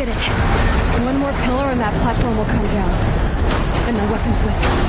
did it. One more pillar and that platform will come down. And my weapons with it.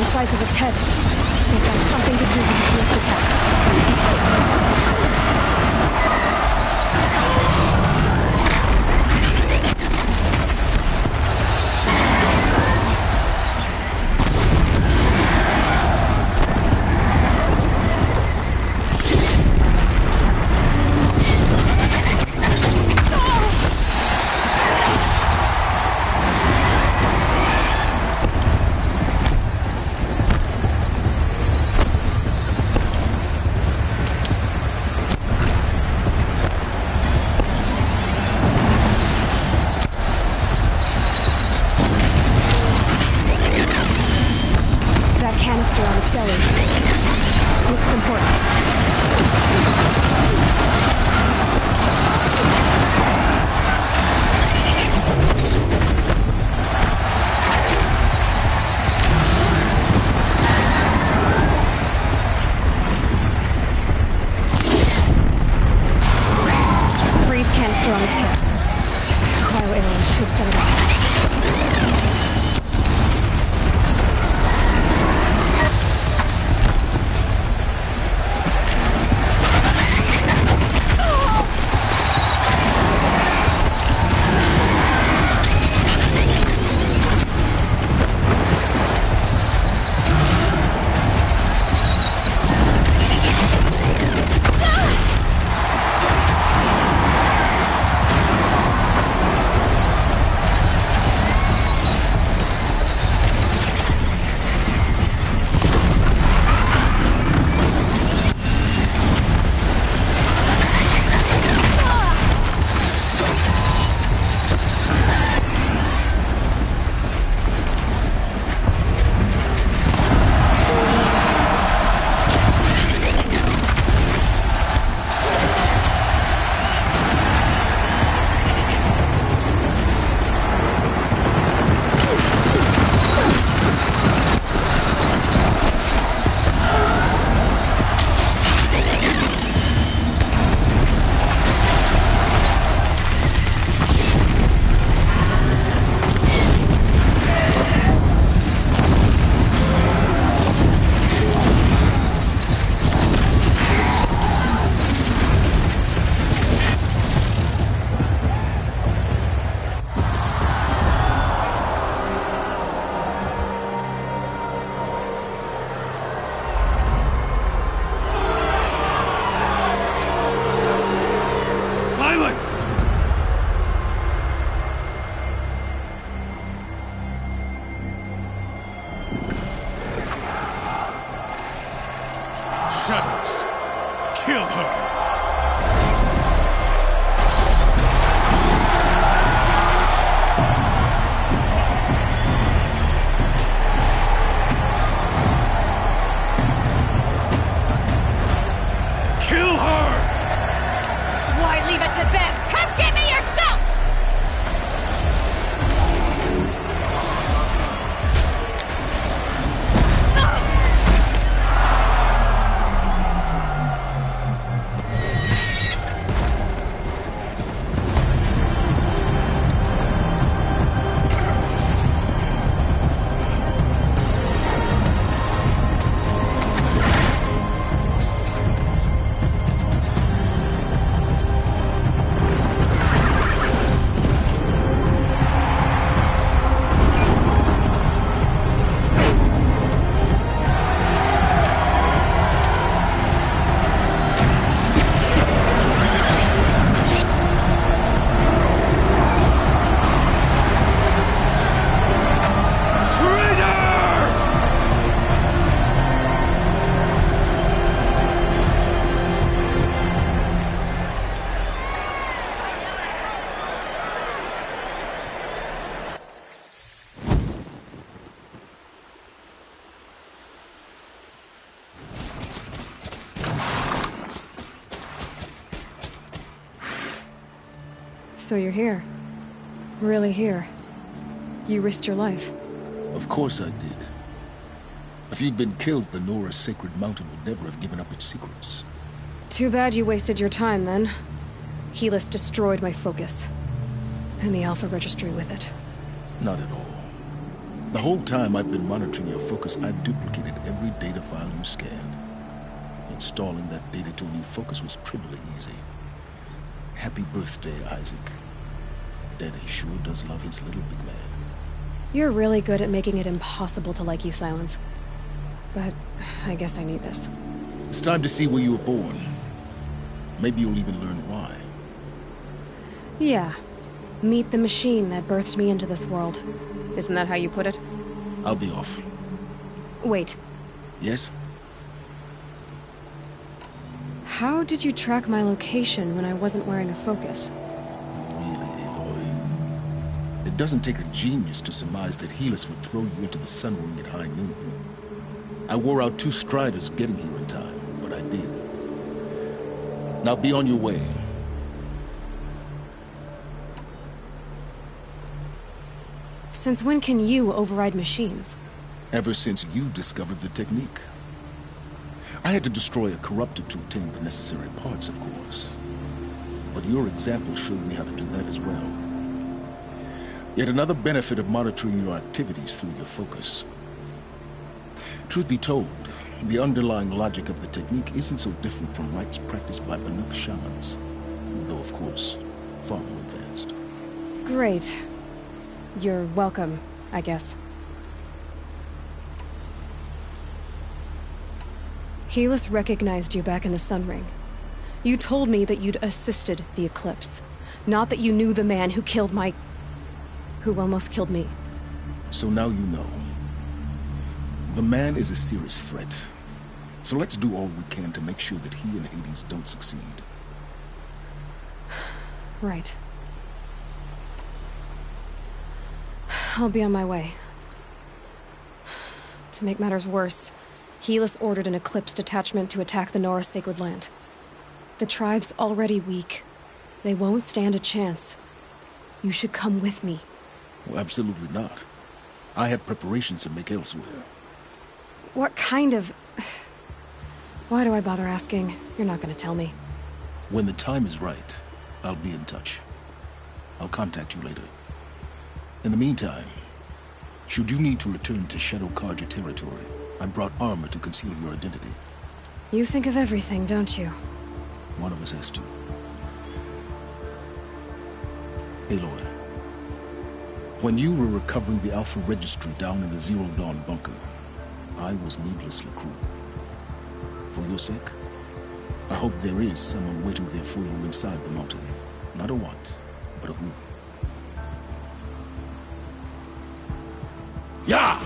Sides of its head. They've got something to do with the swift attacks. Kill her! leave it to them! Come get me yourself! So you're here. Really here. You risked your life. Of course I did. If you'd been killed, the Nora's sacred mountain would never have given up its secrets. Too bad you wasted your time, then. Helis destroyed my focus. And the Alpha Registry with it. Not at all. The whole time I've been monitoring your focus, I've duplicated every data file you scanned. Installing that data to a new focus was trivially easy. Happy birthday, Isaac. Daddy sure does love his little big man. You're really good at making it impossible to like you, Silence. But I guess I need this. It's time to see where you were born. Maybe you'll even learn why. Yeah. Meet the machine that birthed me into this world. Isn't that how you put it? I'll be off. Wait. Yes? How did you track my location when I wasn't wearing a focus? Really, Aloy? It doesn't take a genius to surmise that Helis would throw you into the sun ring at high noon. I wore out 2 striders getting here in time, but I did. Now be on your way. Since when can you override machines? Ever since you discovered the technique. I had to destroy a corruptor to obtain the necessary parts, of course. But your example showed me how to do that as well. Yet another benefit of monitoring your activities through your focus. Truth be told, the underlying logic of the technique isn't so different from rites practiced by Banuk shamans. Though, of course, far more advanced. Great. You're welcome, I guess. Helis recognized you back in the Sun Ring. You told me that you'd assisted the Eclipse. Not that you knew the man who killed my... who almost killed me. So now you know. The man is a serious threat. So let's do all we can to make sure that he and Hades don't succeed. Right. I'll be on my way. To make matters worse, Helis ordered an Eclipse detachment to attack the Nora Sacred Land. The tribe's already weak. They won't stand a chance. You should come with me. Well, absolutely not. I have preparations to make elsewhere. What kind of... Why do I bother asking? You're not gonna tell me. When the time is right, I'll be in touch. I'll contact you later. In the meantime, should you need to return to Shadow Carja territory, I brought armor to conceal your identity. You think of everything, don't you? One of us has to. Aloy, when you were recovering the Alpha Registry down in the Zero Dawn bunker, I was needlessly cruel. For your sake, I hope there is someone waiting there for you inside the mountain. Not a what, but a who. Yeah!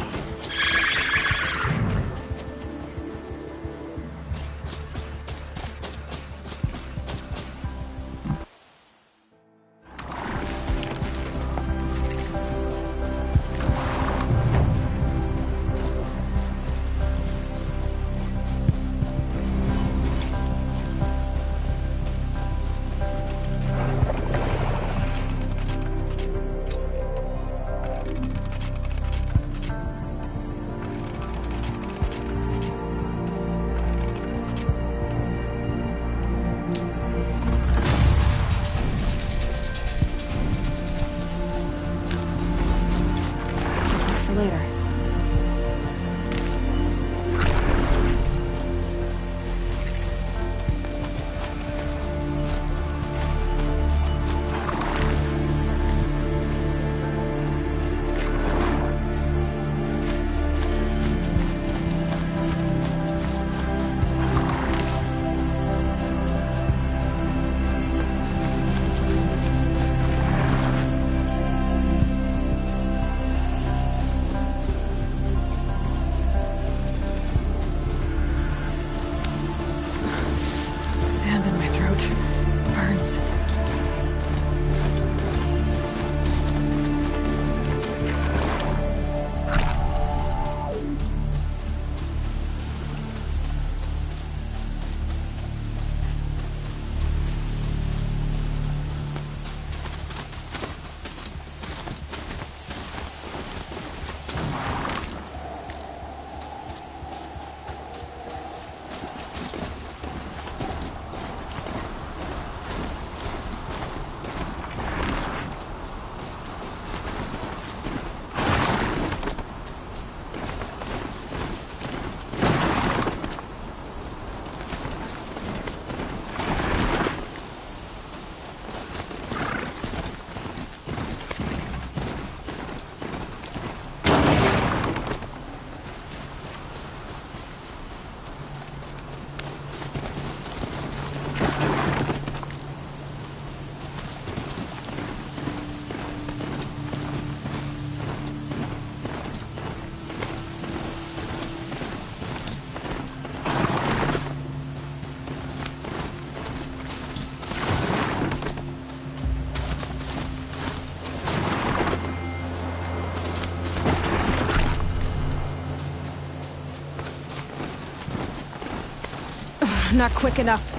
Not quick enough.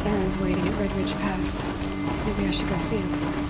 Aaron's waiting at Red Ridge Pass. Maybe I should go see him.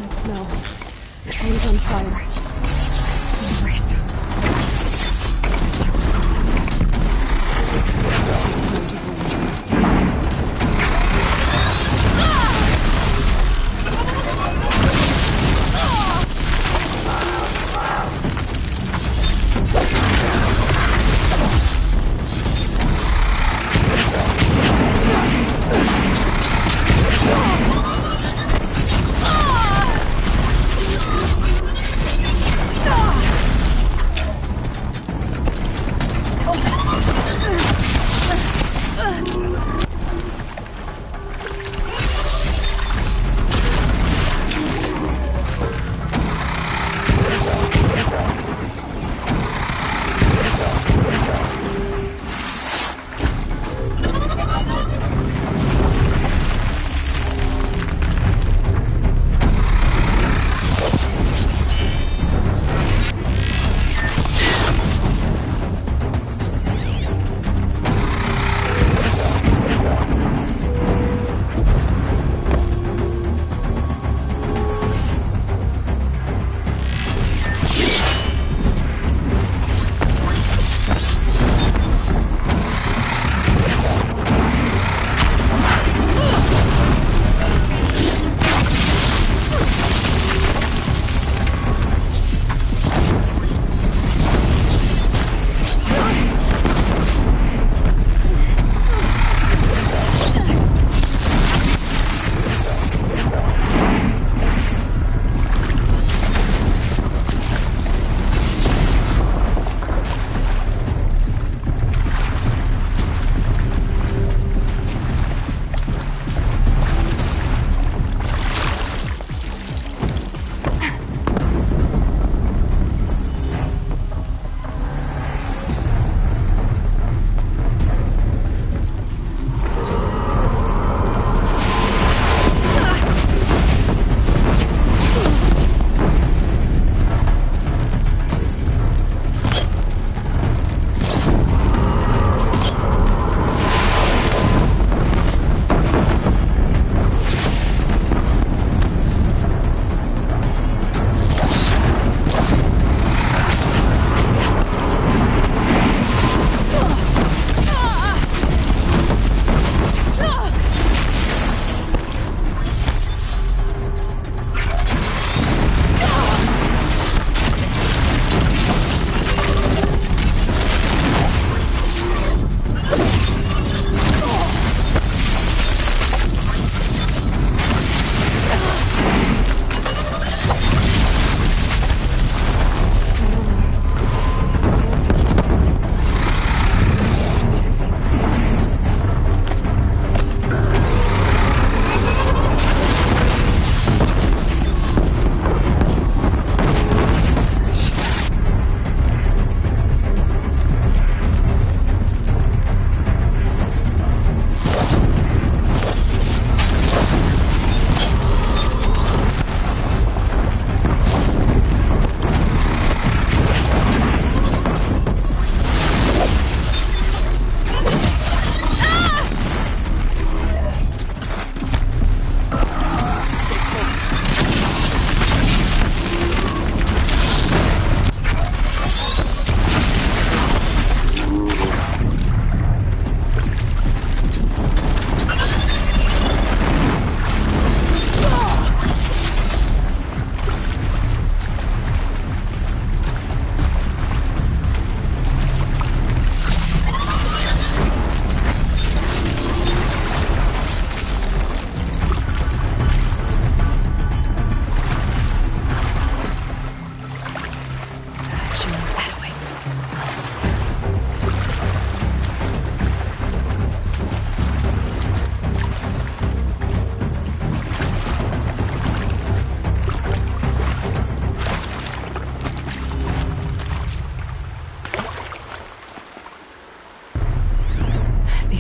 That smell. The train's on fire. Race.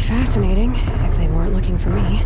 Fascinating, if they weren't looking for me.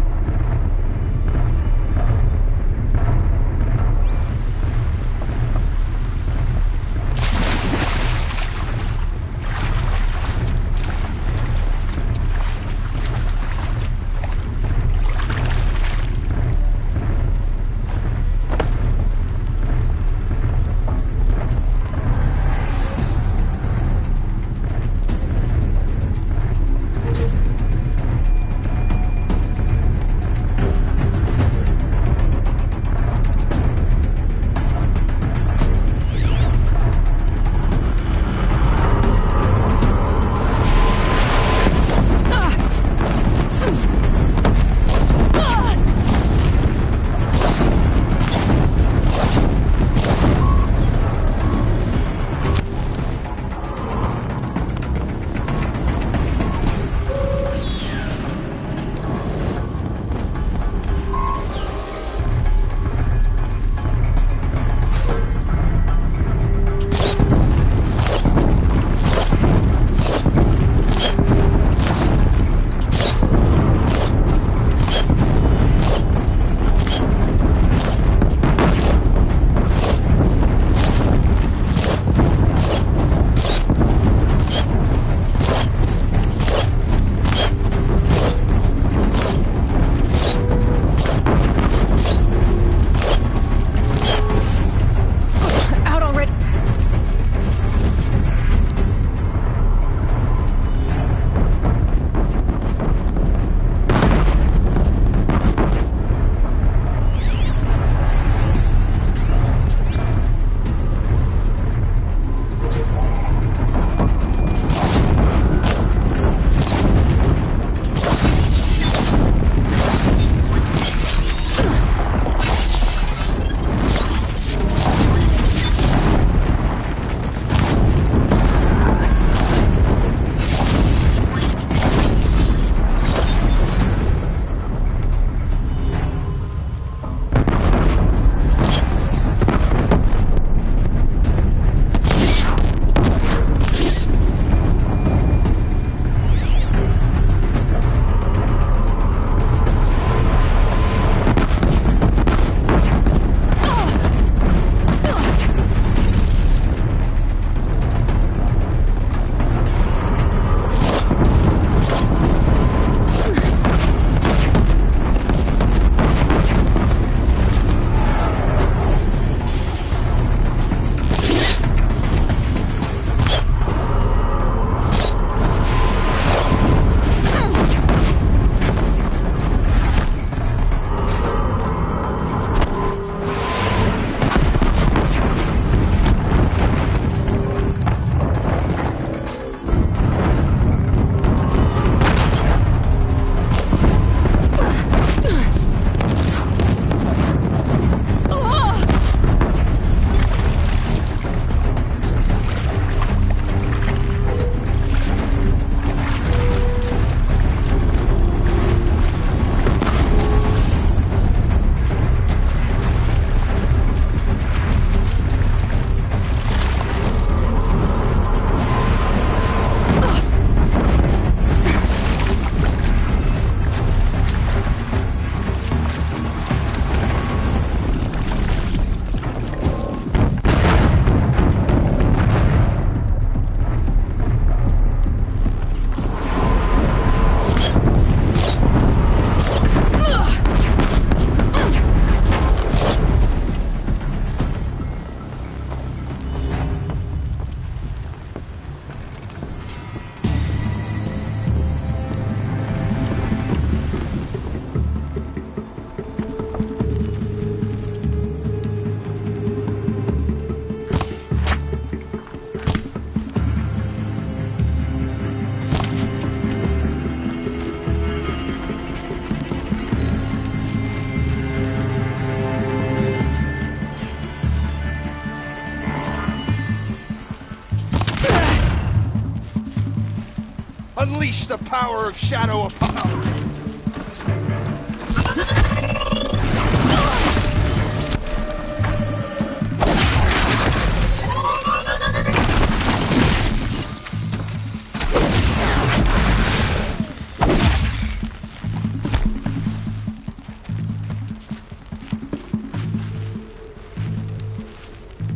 Unleash the power of Shadow upon...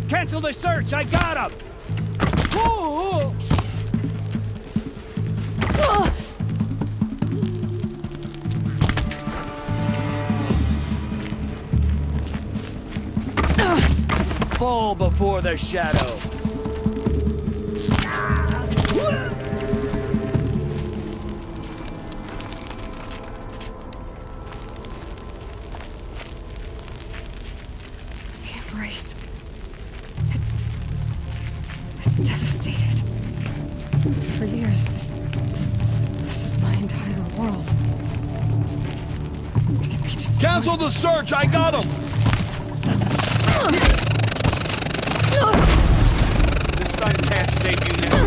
Cancel the search! I got him! Fall before the shadow! The Embrace. It's devastated. For years, this was my entire world. It can be destroyed. Cancel the search! I got him! The sun can't save you now.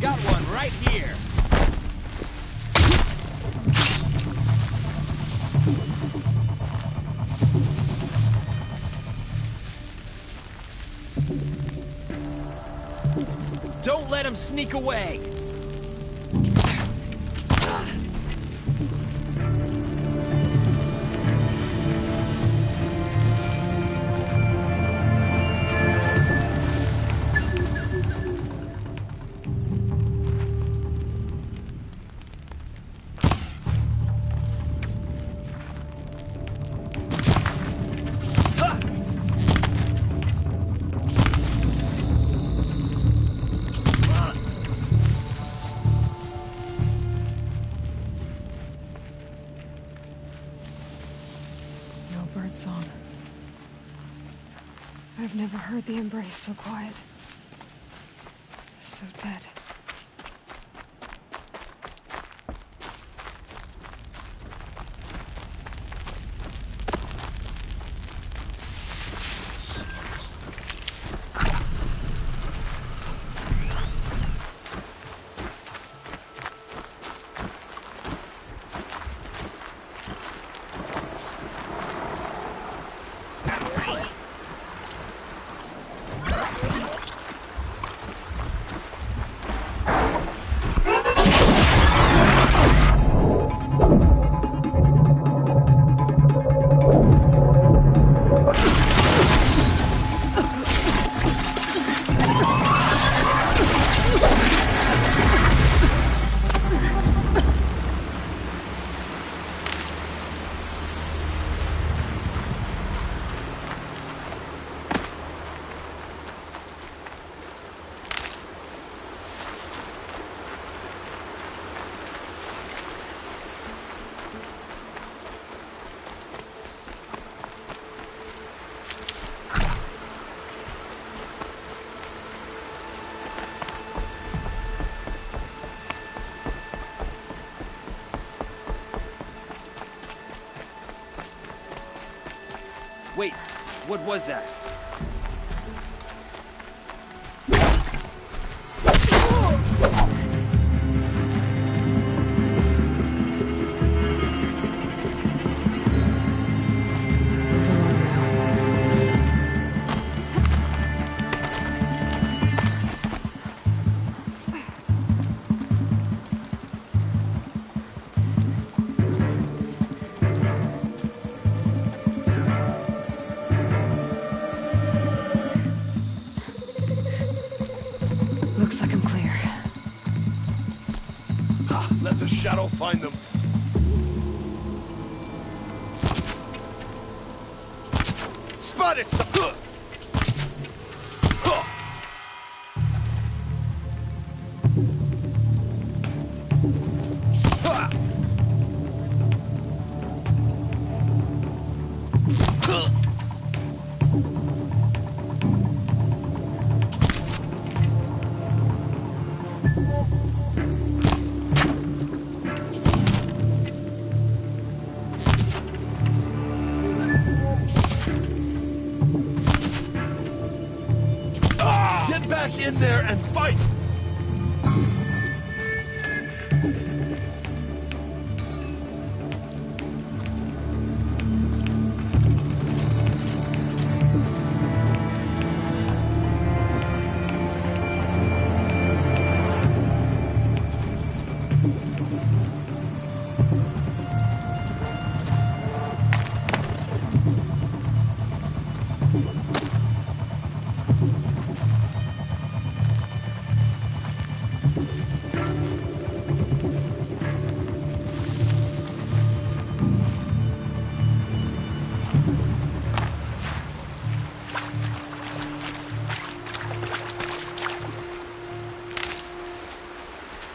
Got one right here! Don't let him sneak away! Song. I've never heard the Embrace so quiet. So dead. Wait, what was that? Looks like I'm clear. Let the shadow find them. Spotted some. in there and fight!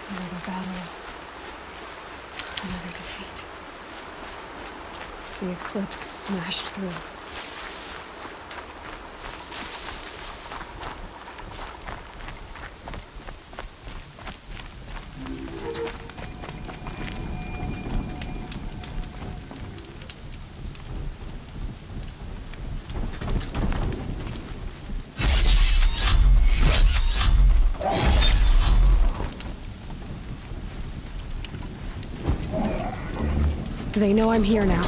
Another battle. Another defeat. The Eclipse smashed through. They know I'm here now.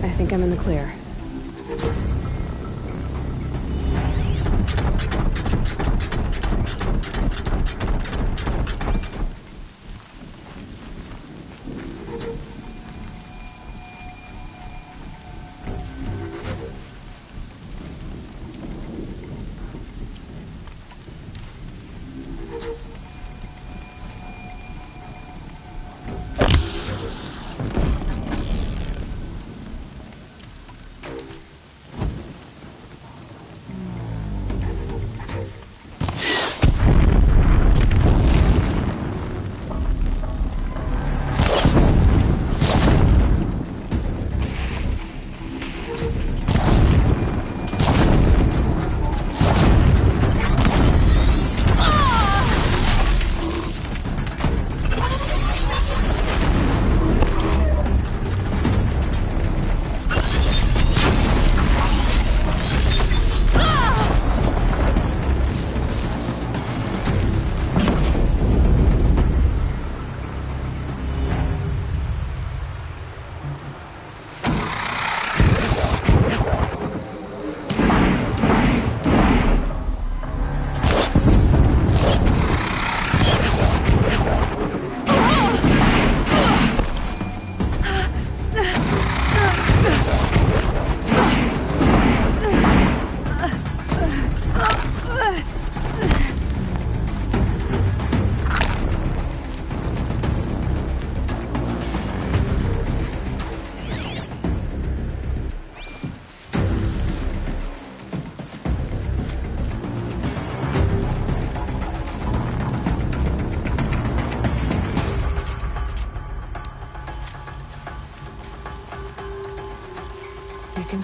I think I'm in the clear.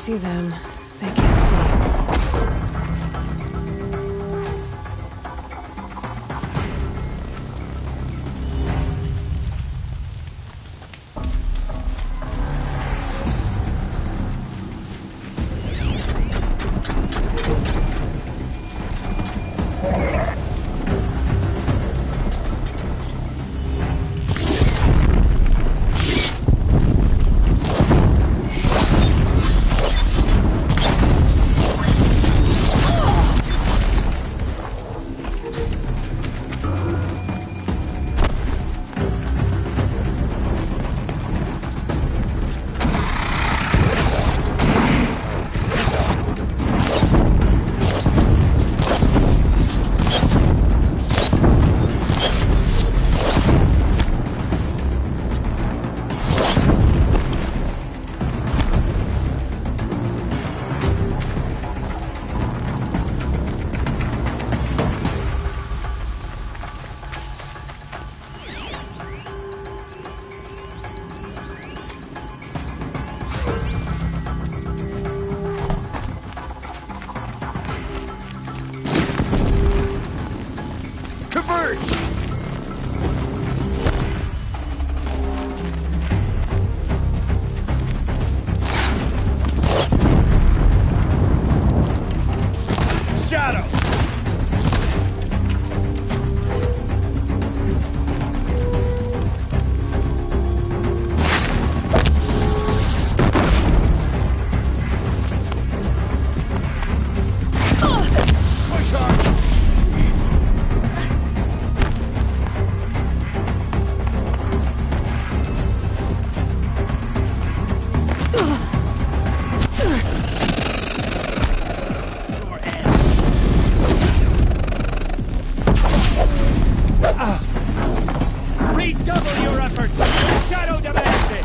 see them, they can't see. Redouble your efforts! The Shadow demands it!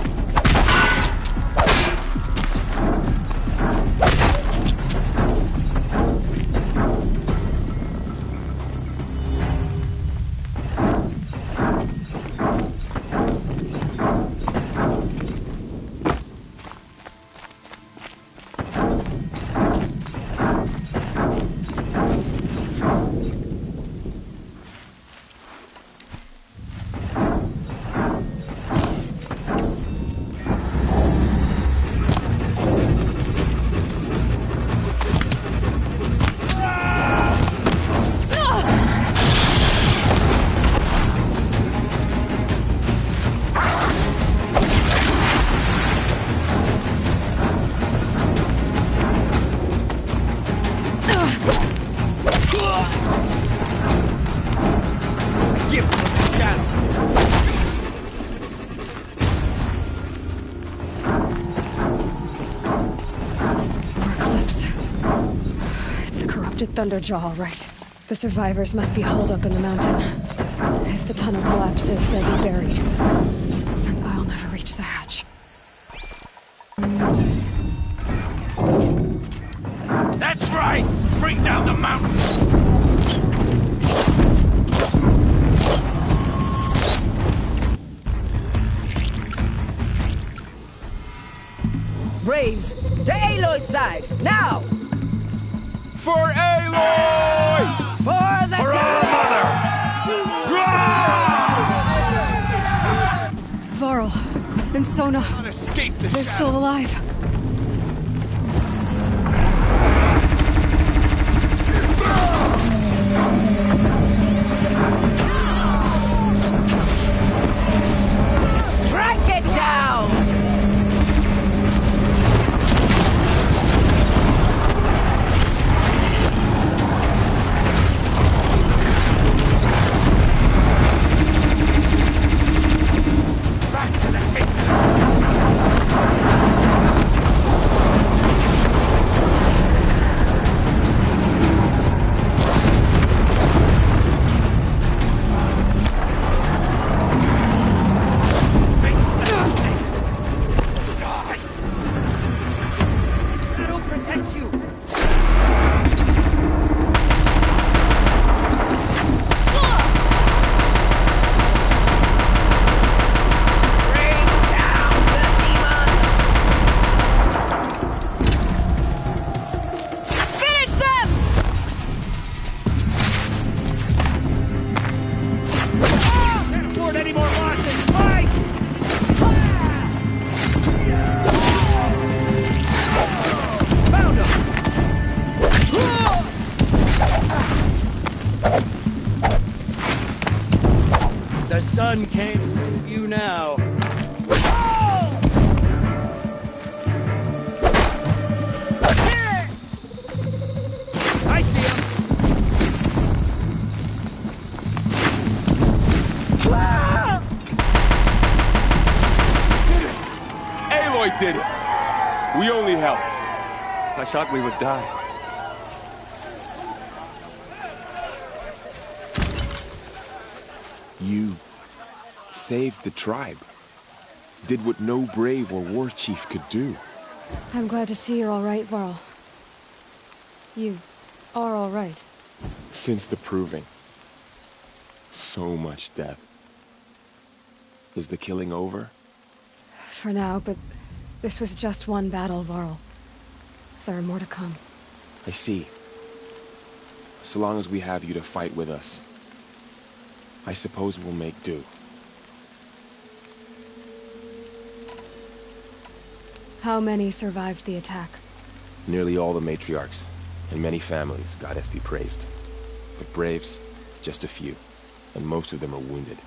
Thunderjaw, all right. The survivors must be holed up in the mountain. If the tunnel collapses, they'll be buried. And I'll never reach the hatch. That's right! Bring down the mountain! Braves, to Aloy's side, now! For Aloy! For the For our mother! Varl and Sona, Escape the they're shadow. still alive. Strike it down! more losses! Fight! Found him! The sun can't move you now. I see him! Aloy did it! We only helped. I thought we would die. You saved the tribe. Did what no brave or war chief could do. I'm glad to see you're all right, Varl. You are all right. Since the proving. So much death. Is the killing over? For now, but this was just one battle, Varl. There are more to come. I see. So long as we have you to fight with us, I suppose we'll make do. How many survived the attack? Nearly all the matriarchs, and many families, goddess be praised. But braves, just a few, and most of them are wounded.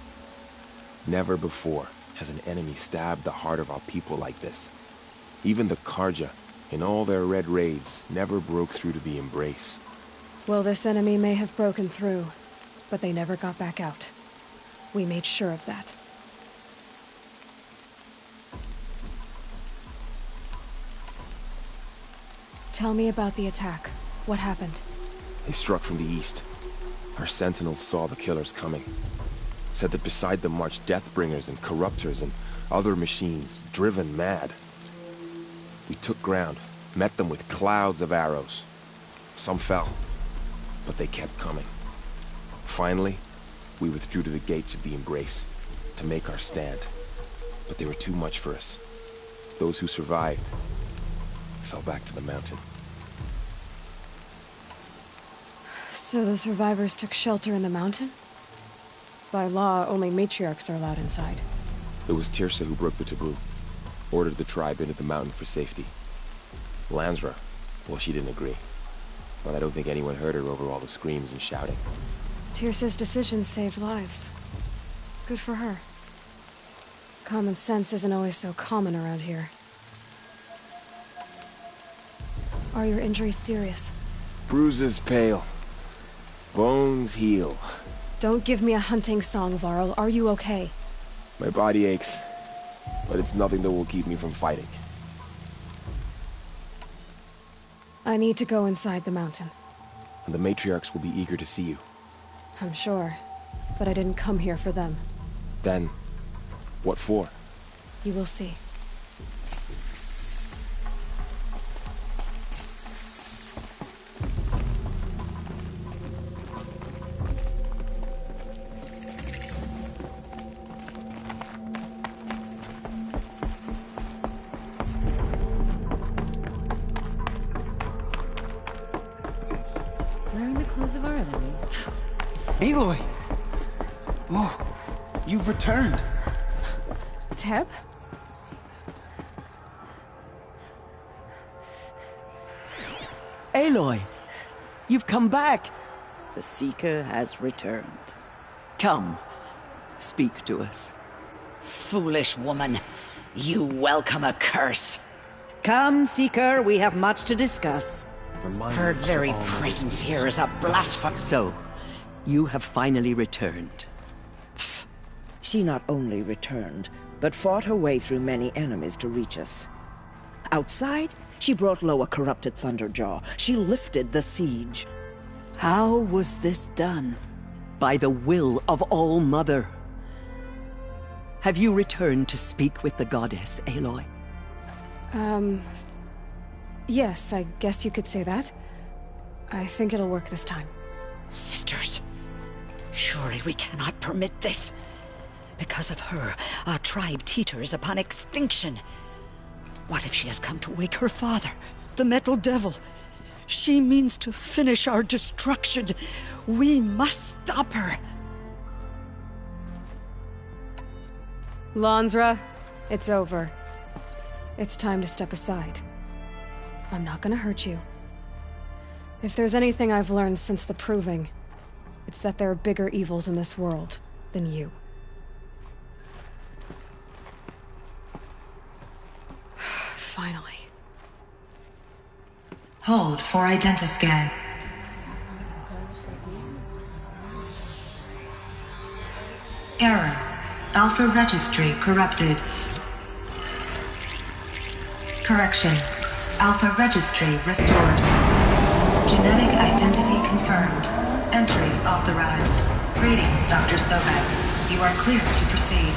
Never before has an enemy stabbed the heart of our people like this. Even the Karja, in all their red raids, never broke through to the Embrace. Well, this enemy may have broken through, but they never got back out. We made sure of that. Tell me about the attack. What happened? They struck from the east. Our sentinels saw the killers coming. Said that beside them marched Deathbringers and Corruptors and other machines, driven mad. We took ground, met them with clouds of arrows. Some fell, but they kept coming. Finally, we withdrew to the gates of the Embrace to make our stand. But they were too much for us. Those who survived fell back to the mountain. So the survivors took shelter in the mountain? By law, only matriarchs are allowed inside. It was Teersa who broke the taboo. Ordered the tribe into the mountain for safety. Lansra, well, she didn't agree. But I don't think anyone heard her over all the screams and shouting. Teersa's decision saved lives. Good for her. Common sense isn't always so common around here. Are your injuries serious? Bruises pale. Bones heal. Don't give me a hunting song, Varl. Are you okay? My body aches, but it's nothing that will keep me from fighting. I need to go inside the mountain. And the matriarchs will be eager to see you. I'm sure, but I didn't come here for them. Then, what for? You will see. Wearing the clothes of our enemy. Aloy! Oh, you've returned. Teb? Aloy! You've come back! The Seeker has returned. Come, speak to us. Foolish woman, you welcome a curse. Come, Seeker, we have much to discuss. Her very presence here is a blasphemy. So, you have finally returned. She not only returned, but fought her way through many enemies to reach us. Outside, she brought low a corrupted Thunderjaw. She lifted the siege. How was this done? By the will of All-Mother. Have you returned to speak with the goddess, Aloy? Yes, I guess you could say that. I think it'll work this time. Sisters, surely we cannot permit this. Because of her, our tribe teeters upon extinction. What if she has come to wake her father, the Metal Devil? She means to finish our destruction. We must stop her. Lansra, it's over. It's time to step aside. I'm not gonna hurt you. If there's anything I've learned since the Proving, it's that there are bigger evils in this world than you. Finally. Hold for identiscan. Error. Alpha registry corrupted. Correction. Alpha registry restored. Genetic identity confirmed. Entry authorized. Greetings, Dr. Sobek. You are clear to proceed.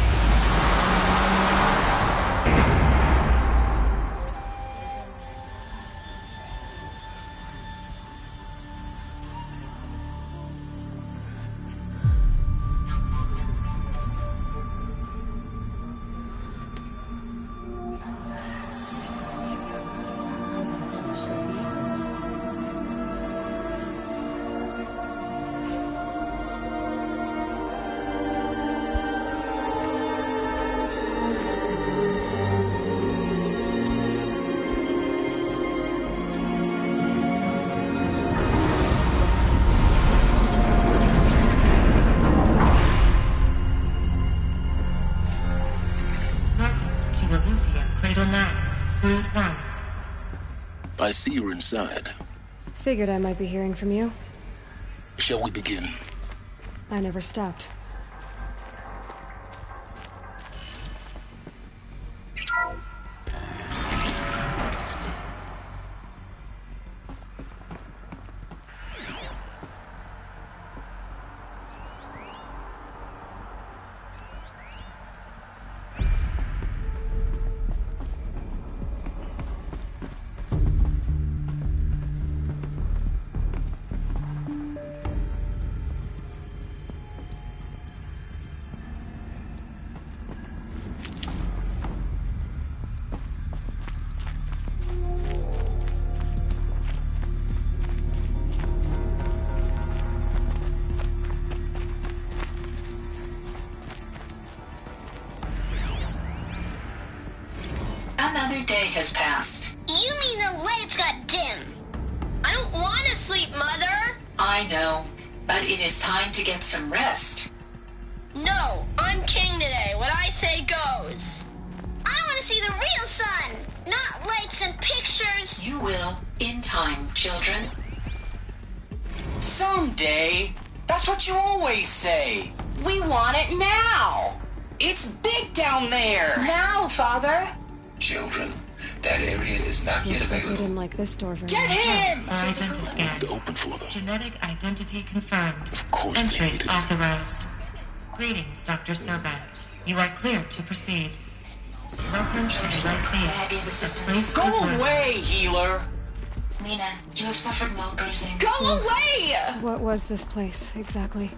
I see you're inside. Figured I might be hearing from you. Shall we begin? I never stopped. Another day has passed. You mean the lights got dim? I don't want to sleep, Mother! I know, but it is time to get some rest. No, I'm king today. What I say goes. I want to see the real sun, not lights and pictures. You will, in time, children. Someday. That's what you always say. We want it now. It's big down there. Now, Father. Children, that area is not yet Looks like we available. didn't like this door very Get much. him! To open for them. Genetic identity confirmed. Of course they Entry needed it. authorized. Greetings, Dr. Sobek. You are clear to proceed. Welcome to the Lyceum. Go away, healer. Lena, you have suffered mild bruising. Go away! What was this place, exactly?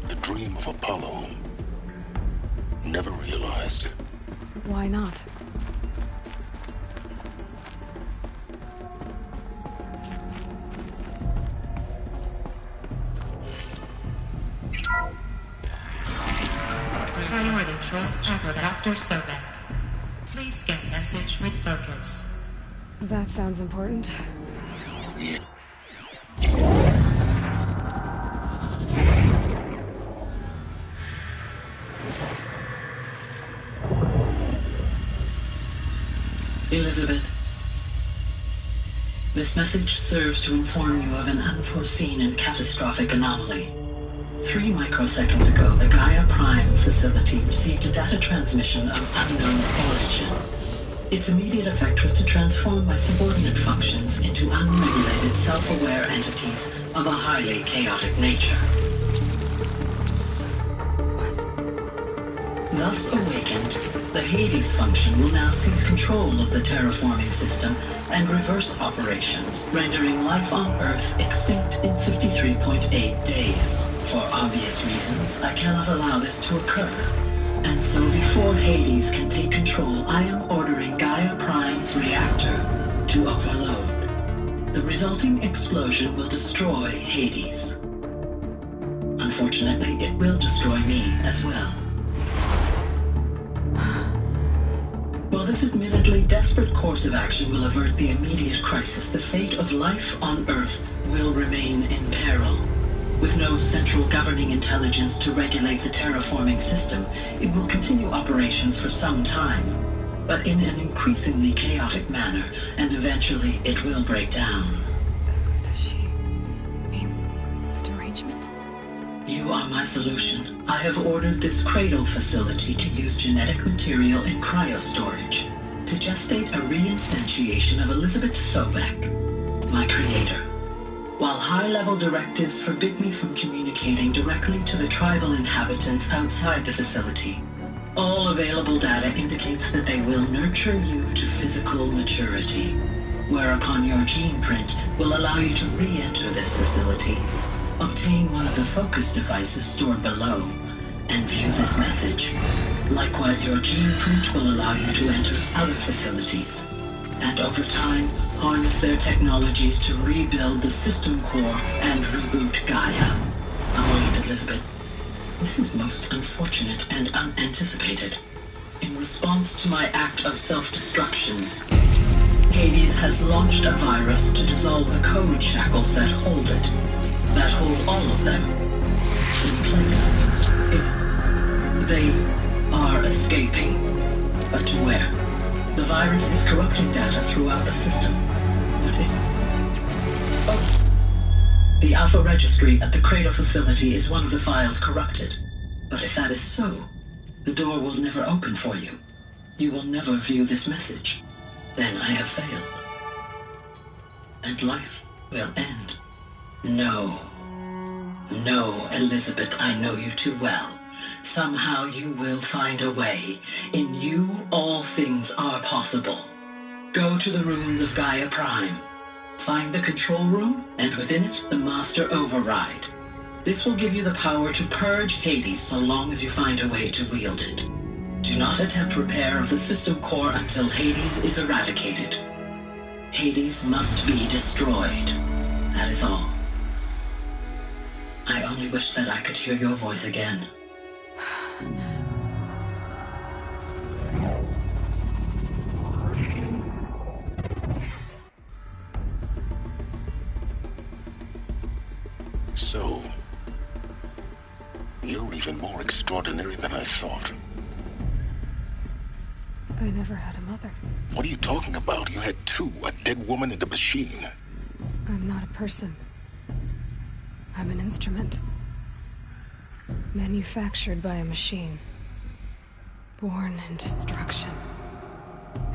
The dream of Apollo. Never realized. Why not? Priority for Dr. Sobek. Please get message with focus. That sounds important. Yeah. Elizabeth, this message serves to inform you of an unforeseen and catastrophic anomaly. 3 microseconds ago, the Gaia Prime facility received a data transmission of unknown origin. Its immediate effect was to transform my subordinate functions into unregulated, self-aware entities of a highly chaotic nature. Thus awakened, the Hades function will now seize control of the terraforming system and reverse operations, rendering life on Earth extinct in 53.8 days. For obvious reasons, I cannot allow this to occur. And so before Hades can take control, I am ordering Gaia Prime's reactor to overload. The resulting explosion will destroy Hades. Unfortunately, it will destroy me as well. this admittedly desperate course of action will avert the immediate crisis, the fate of life on Earth will remain in peril. With no central governing intelligence to regulate the terraforming system, it will continue operations for some time, but in an increasingly chaotic manner, and eventually it will break down. Does she mean the derangement? You are my solution. I have ordered this cradle facility to use genetic material in cryostorage to gestate a reinstantiation of Elizabeth Sobek, my creator. While high-level directives forbid me from communicating directly to the tribal inhabitants outside the facility, all available data indicates that they will nurture you to physical maturity, whereupon your gene print will allow you to re-enter this facility, obtain one of the focus devices stored below, and view this message. Likewise, your gene print will allow you to enter other facilities, and over time, harness their technologies to rebuild the system core and reboot Gaia. Oh, Elizabeth. This is most unfortunate and unanticipated. In response to my act of self-destruction, Hades has launched a virus to dissolve the code shackles that hold it, that hold all of them in place. They are escaping, but to where? The virus is corrupting data throughout the system. The Alpha Registry at the Cradle facility is one of the files corrupted. But if that is so, the door will never open for you. You will never view this message. Then I have failed. And life will end. No. No, Elizabeth, I know you too well. Somehow you will find a way. In you, all things are possible. Go to the ruins of Gaia Prime. Find the control room, and within it, the Master Override. This will give you the power to purge Hades so long as you find a way to wield it. Do not attempt repair of the system core until Hades is eradicated. Hades must be destroyed. That is all. I only wish that I could hear your voice again. So, you're even more extraordinary than I thought. I never had a mother. What are you talking about? You had two, a dead woman and a machine. I'm not a person. I'm an instrument. Manufactured by a machine. Born in destruction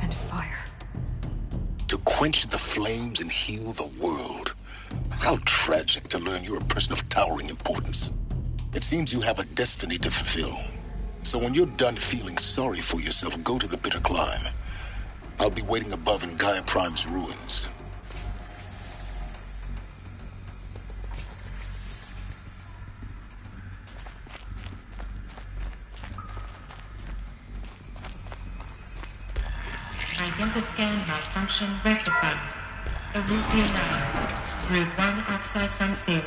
and fire. To quench the flames and heal the world. How tragic to learn you're a person of towering importance. It seems you have a destiny to fulfill. So when you're done feeling sorry for yourself, go to the bitter climb. I'll be waiting above in Gaia Prime's ruins. Identiscan malfunction rectified. Eluthia 9. Group 1 access unsealed.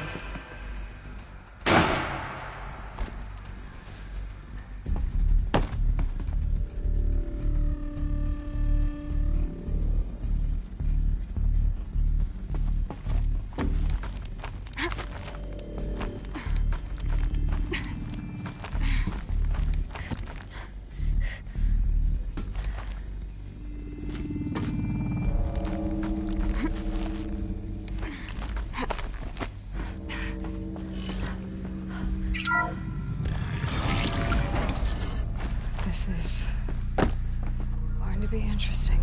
This is going to be interesting.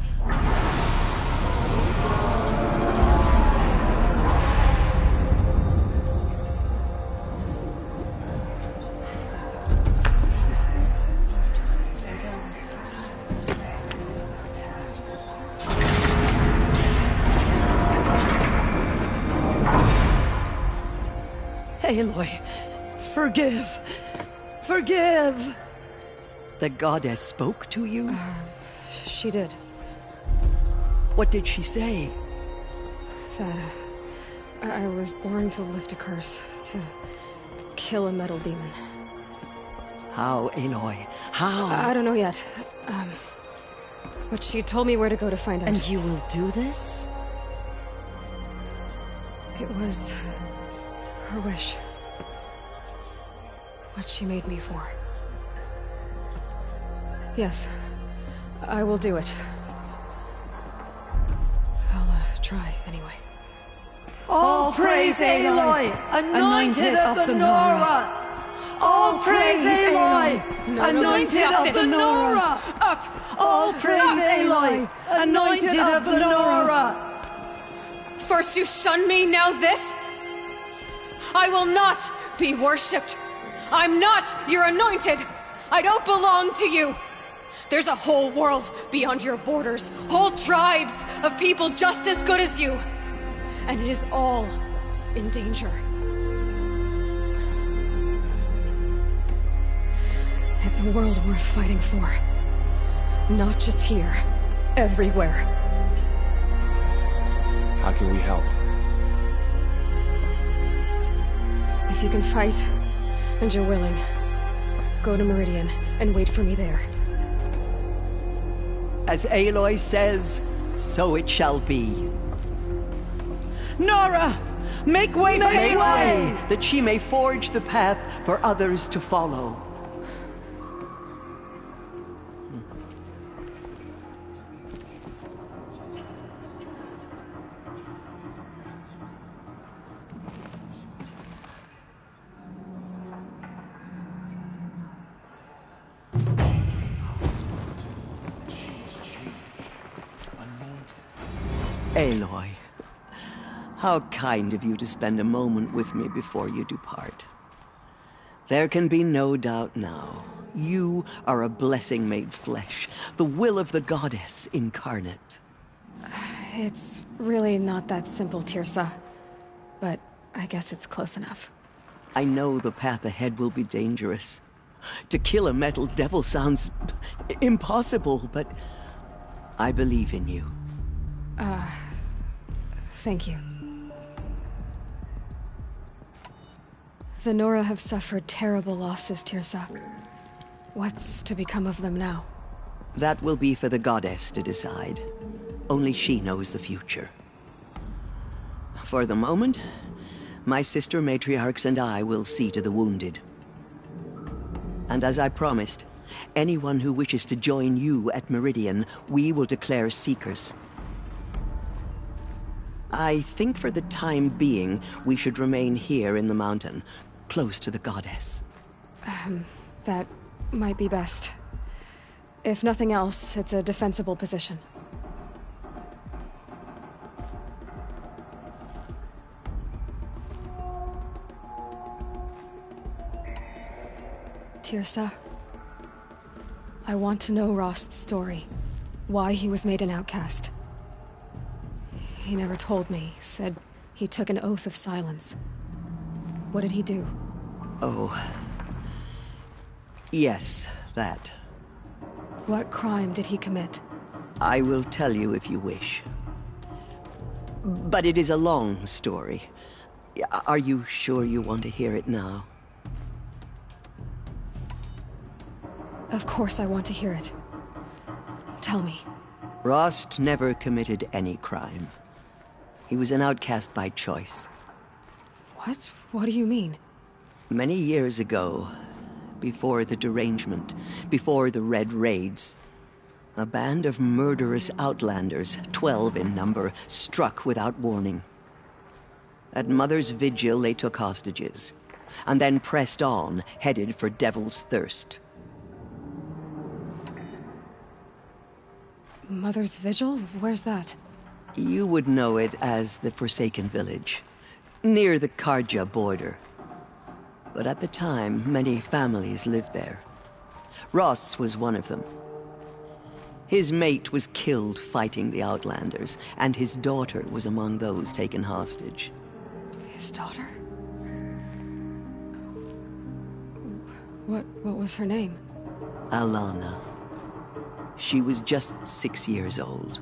Aloy, forgive! Forgive! The goddess spoke to you? She did. What did she say? That I was born to lift a curse, to kill a metal demon. How, Aloy? How? I don't know yet. But she told me where to go to find out. And you will do this? It was her wish. What she made me for. Yes, I will do it. I'll try, anyway. All praise Aloy, anointed of the Nora! All praise Aloy, anointed of the Nora! Up! All praise Aloy, anointed of the Nora! First you shun me, now this? I will not be worshipped. I'm not your anointed. I don't belong to you. There's a whole world beyond your borders, whole tribes of people just as good as you. And it is all in danger. It's a world worth fighting for. Not just here, everywhere. How can we help? If you can fight, and you're willing, go to Meridian and wait for me there. As Aloy says, so it shall be. Nora! Make way for Make Aloy! way, that she may forge the path for others to follow. Aloy, how kind of you to spend a moment with me before you depart. There can be no doubt now. You are a blessing made flesh, the will of the goddess incarnate. It's really not that simple, Teersa. But I guess it's close enough. I know the path ahead will be dangerous. To kill a metal devil sounds impossible, but I believe in you. Thank you. The Nora have suffered terrible losses, Teersa. What's to become of them now? That will be for the goddess to decide. Only she knows the future. For the moment, my sister matriarchs and I will see to the wounded. And as I promised, anyone who wishes to join you at Meridian, we will declare seekers. I think for the time being, we should remain here in the mountain, close to the goddess. That might be best. If nothing else, it's a defensible position. Teersa, I want to know Rost's story. Why he was made an outcast. He never told me. Said he took an oath of silence. What did he do? Oh. Yes, that. What crime did he commit? I will tell you if you wish. But it is a long story. Are you sure you want to hear it now? Of course I want to hear it. Tell me. Rost never committed any crime. He was an outcast by choice. What? What do you mean? Many years ago, before the derangement, before the Red Raids, a band of murderous outlanders, 12 in number, struck without warning. At Mother's Vigil, they took hostages, and then pressed on, headed for Devil's Thirst. Mother's Vigil? Where's that? You would know it as the Forsaken Village, near the Carja border. But at the time, many families lived there. Rost's was one of them. His mate was killed fighting the Outlanders, and his daughter was among those taken hostage. His daughter? What was her name? Alana. She was just 6 years old.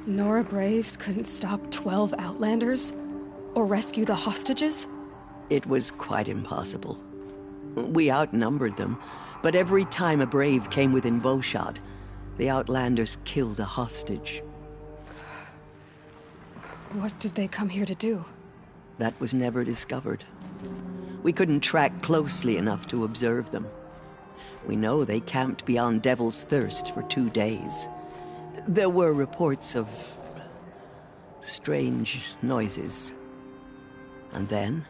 Nora Braves couldn't stop 12 Outlanders? Or rescue the hostages? It was quite impossible. We outnumbered them, But every time a brave came within bowshot, the Outlanders killed a hostage. What did they come here to do? That was never discovered. We couldn't track closely enough to observe them. We know they camped beyond Devil's Thirst for 2 days. There were reports of strange noises. And then,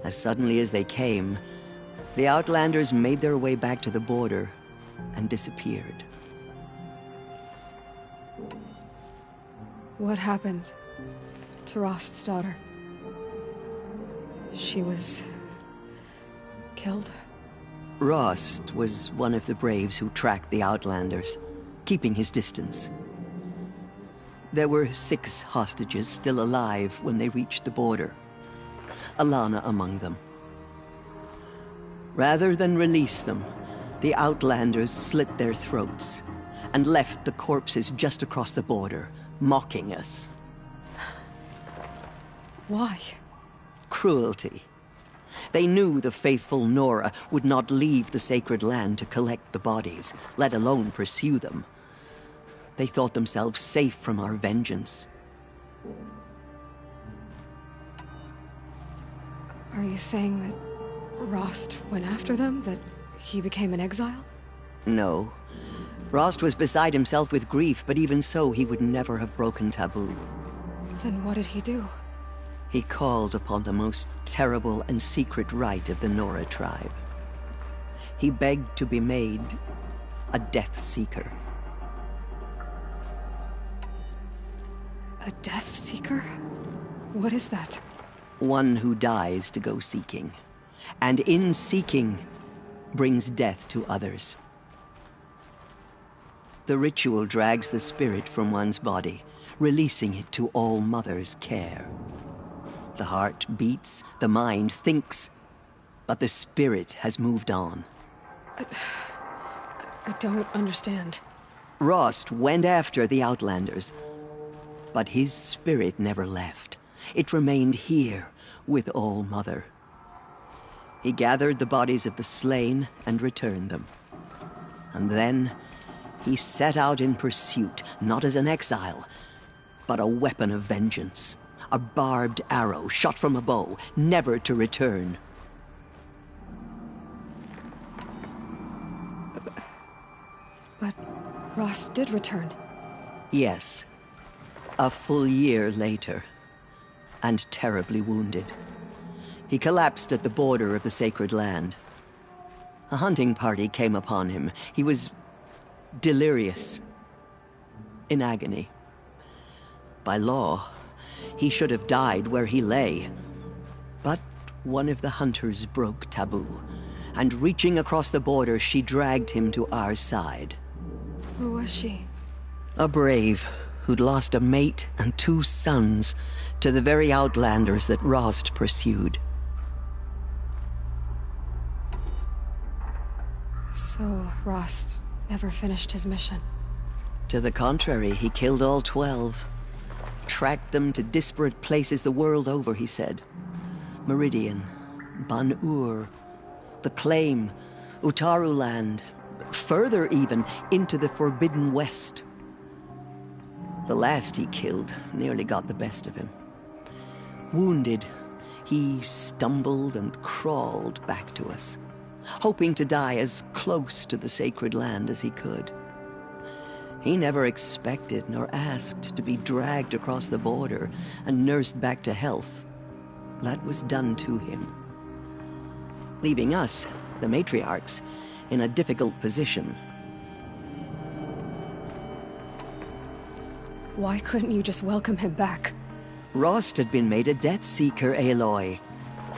as suddenly as they came, the Outlanders made their way back to the border and disappeared. What happened to Rost's daughter? She was killed? Rost was one of the braves who tracked the Outlanders, keeping his distance. There were 6 hostages still alive when they reached the border, Alana among them. Rather than release them, the Outlanders slit their throats and left the corpses just across the border, mocking us. Why? Cruelty. They knew the faithful Nora would not leave the sacred land to collect the bodies, let alone pursue them. They thought themselves safe from our vengeance. Are you saying that Rost went after them? That he became an exile? No. Rost was beside himself with grief, but even so, he would never have broken taboo. Then what did he do? He called upon the most terrible and secret rite of the Nora tribe. He begged to be made a Death Seeker. A Death Seeker? What is that? One who dies to go seeking, and in seeking, brings death to others. The ritual drags the spirit from one's body, releasing it to All Mother's care. The heart beats, the mind thinks, but the spirit has moved on. I don't understand. Rost went after the Outlanders, but his spirit never left. It remained here with All Mother. He gathered the bodies of the slain and returned them. And then he set out in pursuit, not as an exile, but a weapon of vengeance. A barbed arrow shot from a bow, never to return. But Rost did return. Yes. A full year later. And terribly wounded. He collapsed at the border of the sacred land. A hunting party came upon him. He was delirious. In agony. By law, he should have died where he lay. But one of the hunters broke taboo, and reaching across the border, she dragged him to our side. Who was she? A brave who'd lost a mate and 2 sons to the very Outlanders that Rost pursued. So Rost never finished his mission? To the contrary, he killed all 12. Tracked them to disparate places the world over, he said. Meridian, Ban-Ur, the Claim, Utaru Land, further even, into the Forbidden West. The last he killed nearly got the best of him. Wounded, he stumbled and crawled back to us, hoping to die as close to the sacred land as he could. He never expected nor asked to be dragged across the border and nursed back to health. That was done to him. Leaving us, the matriarchs, in a difficult position. Why couldn't you just welcome him back? Rost had been made a Death Seeker, Aloy.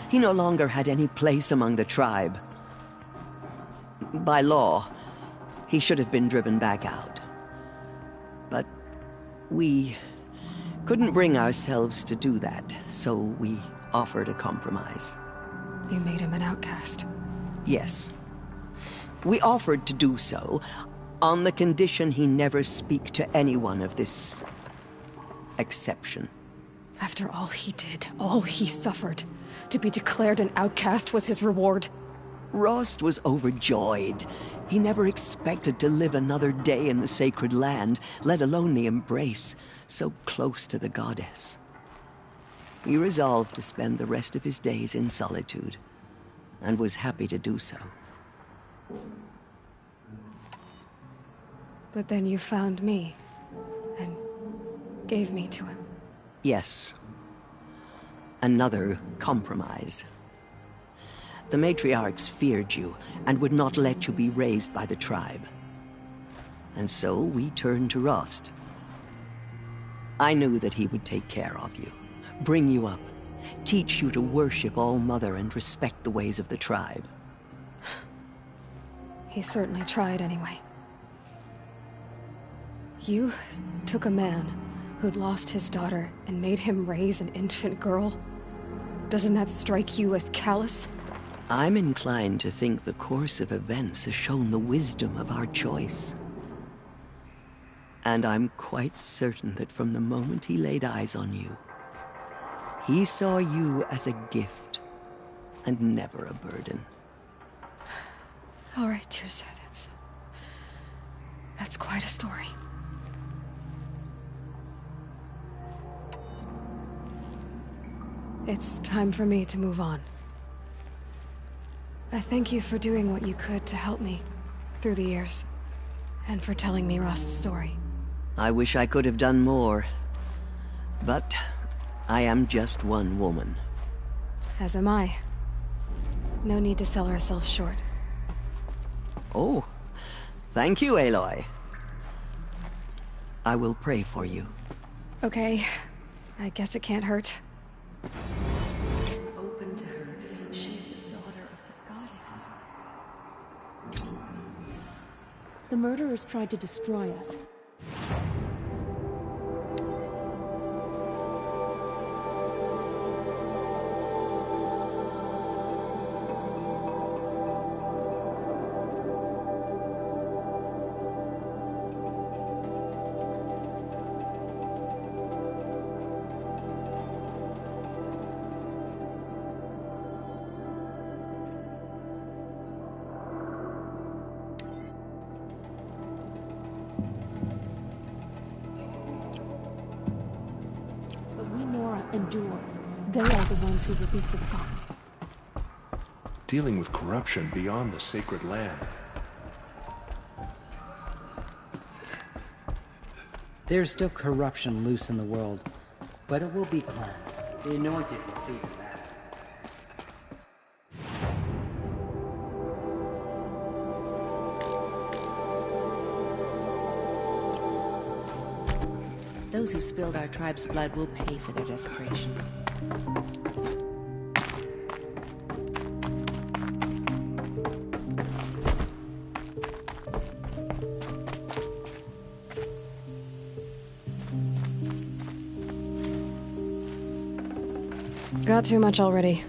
He no longer had any place among the tribe. By law, he should have been driven back out. But we couldn't bring ourselves to do that, so we offered a compromise. You made him an outcast? Yes. We offered to do so on the condition he never speak to anyone of this exception. After all he did, all he suffered, to be declared an outcast was his reward? Rost was overjoyed. He never expected to live another day in the sacred land, let alone the embrace, so close to the goddess. He resolved to spend the rest of his days in solitude, and was happy to do so. But then you found me, and gave me to him. Yes. Another compromise. The matriarchs feared you, and would not let you be raised by the tribe. And so we turned to Rost. I knew that he would take care of you, bring you up, teach you to worship All-Mother and respect the ways of the tribe. He certainly tried anyway. You took a man who'd lost his daughter and made him raise an infant girl? Doesn't that strike you as callous? I'm inclined to think the course of events has shown the wisdom of our choice. And I'm quite certain that from the moment he laid eyes on you, he saw you as a gift, and never a burden. All right, Teersa, that's quite a story. It's time for me to move on. I thank you for doing what you could to help me through the years, and for telling me Rost's story. I wish I could have done more, but I am just one woman. As am I. No need to sell ourselves short. Oh, thank you, Aloy. I will pray for you. Okay, I guess it can't hurt. Open to her. She's the daughter of the goddess. The murderers tried to destroy us. Endure. They are the ones who will be forgotten. Dealing with corruption beyond the sacred land. There's still corruption loose in the world, but it will be cleansed. The Anointed will see to that. Those who spilled our tribe's blood will pay for their desecration. Got too much already.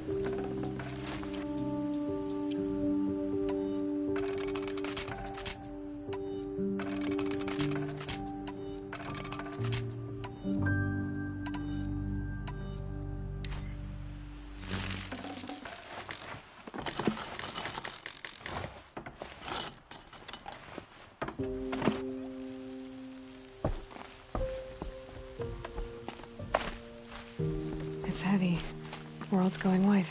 It's heavy. World's going white.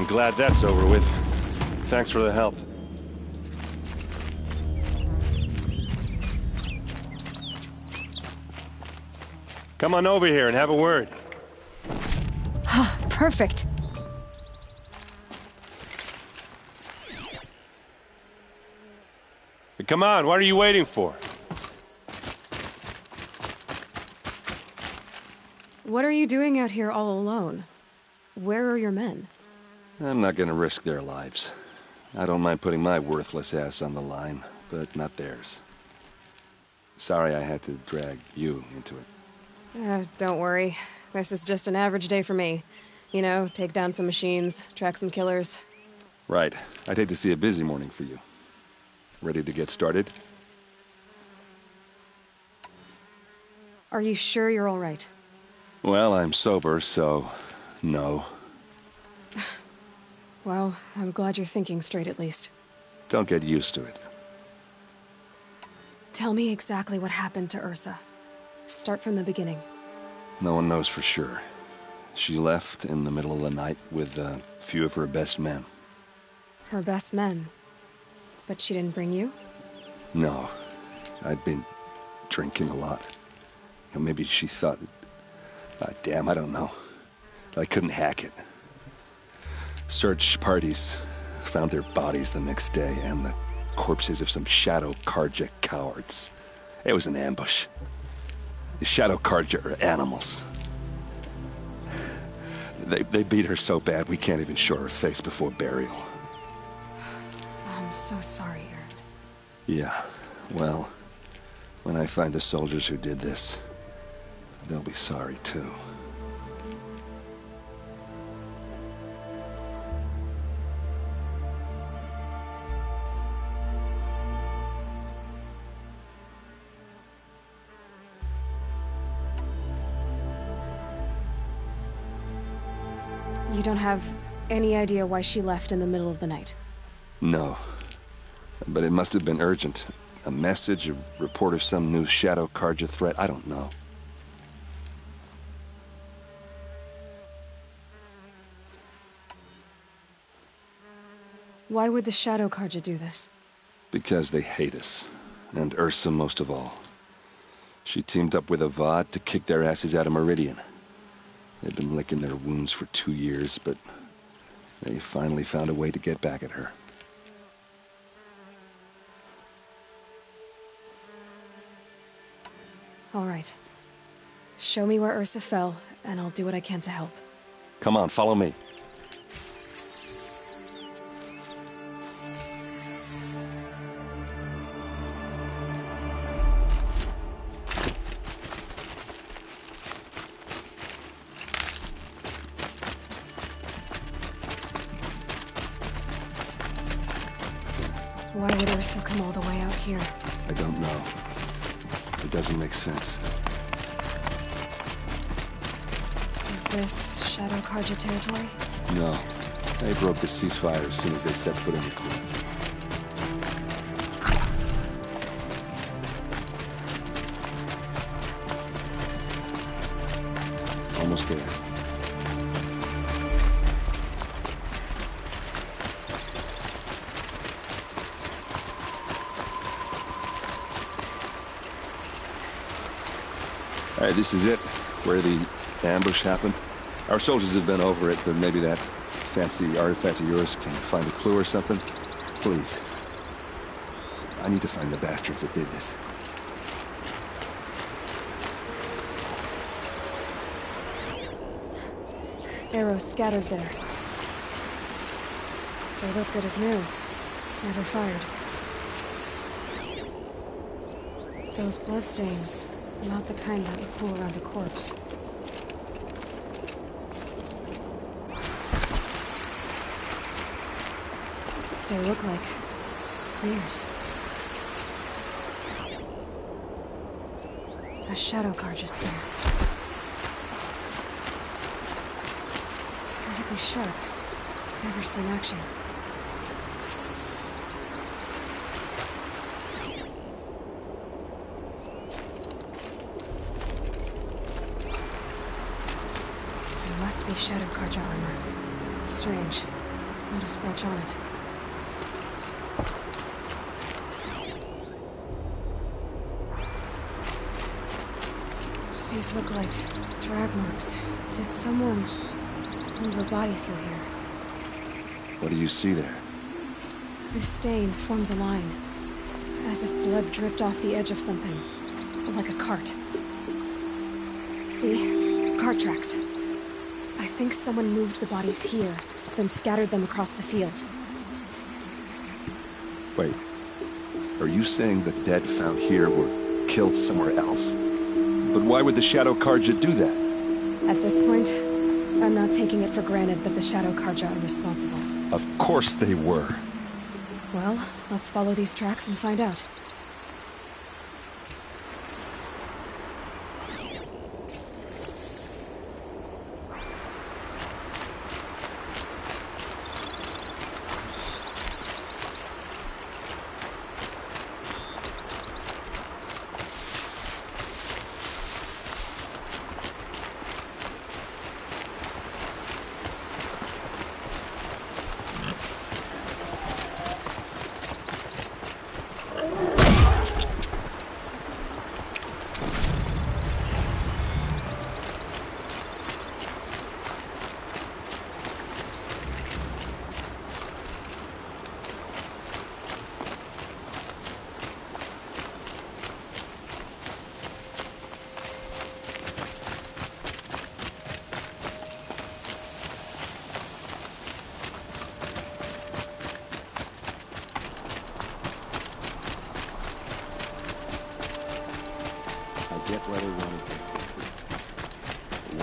Glad that's over with. Thanks for the help. Come on over here and have a word. Perfect. Come on, what are you waiting for? What are you doing out here all alone? Where are your men? I'm not gonna risk their lives. I don't mind putting my worthless ass on the line, but not theirs. Sorry I had to drag you into it. Don't worry. This is just an average day for me. You know, take down some machines, track some killers. Right. I'd hate to see a busy morning for you. Ready to get started? Are you sure you're all right? Well, I'm sober, so no. Well, I'm glad you're thinking straight at least. Don't get used to it. Tell me exactly what happened to Ursa. Start from the beginning. No one knows for sure. She left in the middle of the night with a few of her best men. Her best men? But she didn't bring you? No. I'd been drinking a lot. Maybe she thought... damn, I don't know. I couldn't hack it. Search parties found their bodies the next day, and the corpses of some Shadow Carja cowards. It was an ambush. The Shadow Carja are animals. They beat her so bad we can't even show her face before burial. I'm so sorry, Erend. Yeah, well, when I find the soldiers who did this, they'll be sorry too. You don't have any idea why she left in the middle of the night? No. But it must have been urgent. A message, a report of some new Shadow Carja threat, I don't know. Why would the Shadow Carja do this? Because they hate us. And Ursa most of all. She teamed up with Avad to kick their asses out of Meridian. They've been licking their wounds for 2 years, but they finally found a way to get back at her. All right. Show me where Ursa fell, and I'll do what I can to help. Come on, follow me. Why would Ursa come all the way out here? I don't know. It doesn't make sense. Is this Shadow Carja territory? No. They broke the ceasefire as soon as they set foot in the cliff. Almost there. All right, this is it, where the ambush happened. Our soldiers have been over it, but maybe that fancy artifact of yours can find a clue or something. Please. I need to find the bastards that did this. Arrows scattered there. They look good as new. Never fired. Those bloodstains, not the kind that would pool around a corpse. They look like smears. A Shadow Carja spear. It's perfectly sharp. Never seen action. It must be Shadow Carja armor. Strange. Not a scratch on it. These look like drag marks. Did someone move a body through here? What do you see there? This stain forms a line, as if blood dripped off the edge of something, like a cart. See? Cart tracks. I think someone moved the bodies here, then scattered them across the field. Wait. Are you saying the dead found here were killed somewhere else? But why would the Shadow Carja do that? At this point, I'm not taking it for granted that the Shadow Carja are responsible. Of course they were. Well, let's follow these tracks and find out.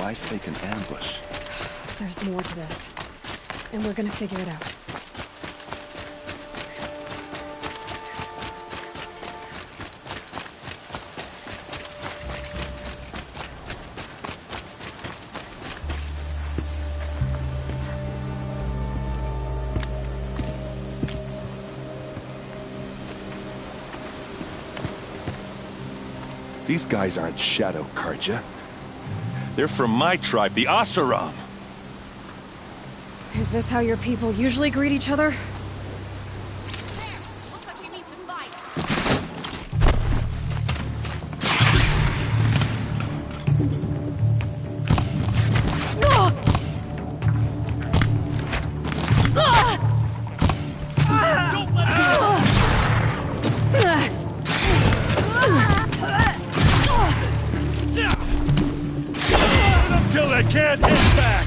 Why fake an ambush? There's more to this. And we're gonna figure it out. These guys aren't Shadow Carja. They're from my tribe, the Oseram. Is this how your people usually greet each other? Until they can't hit back!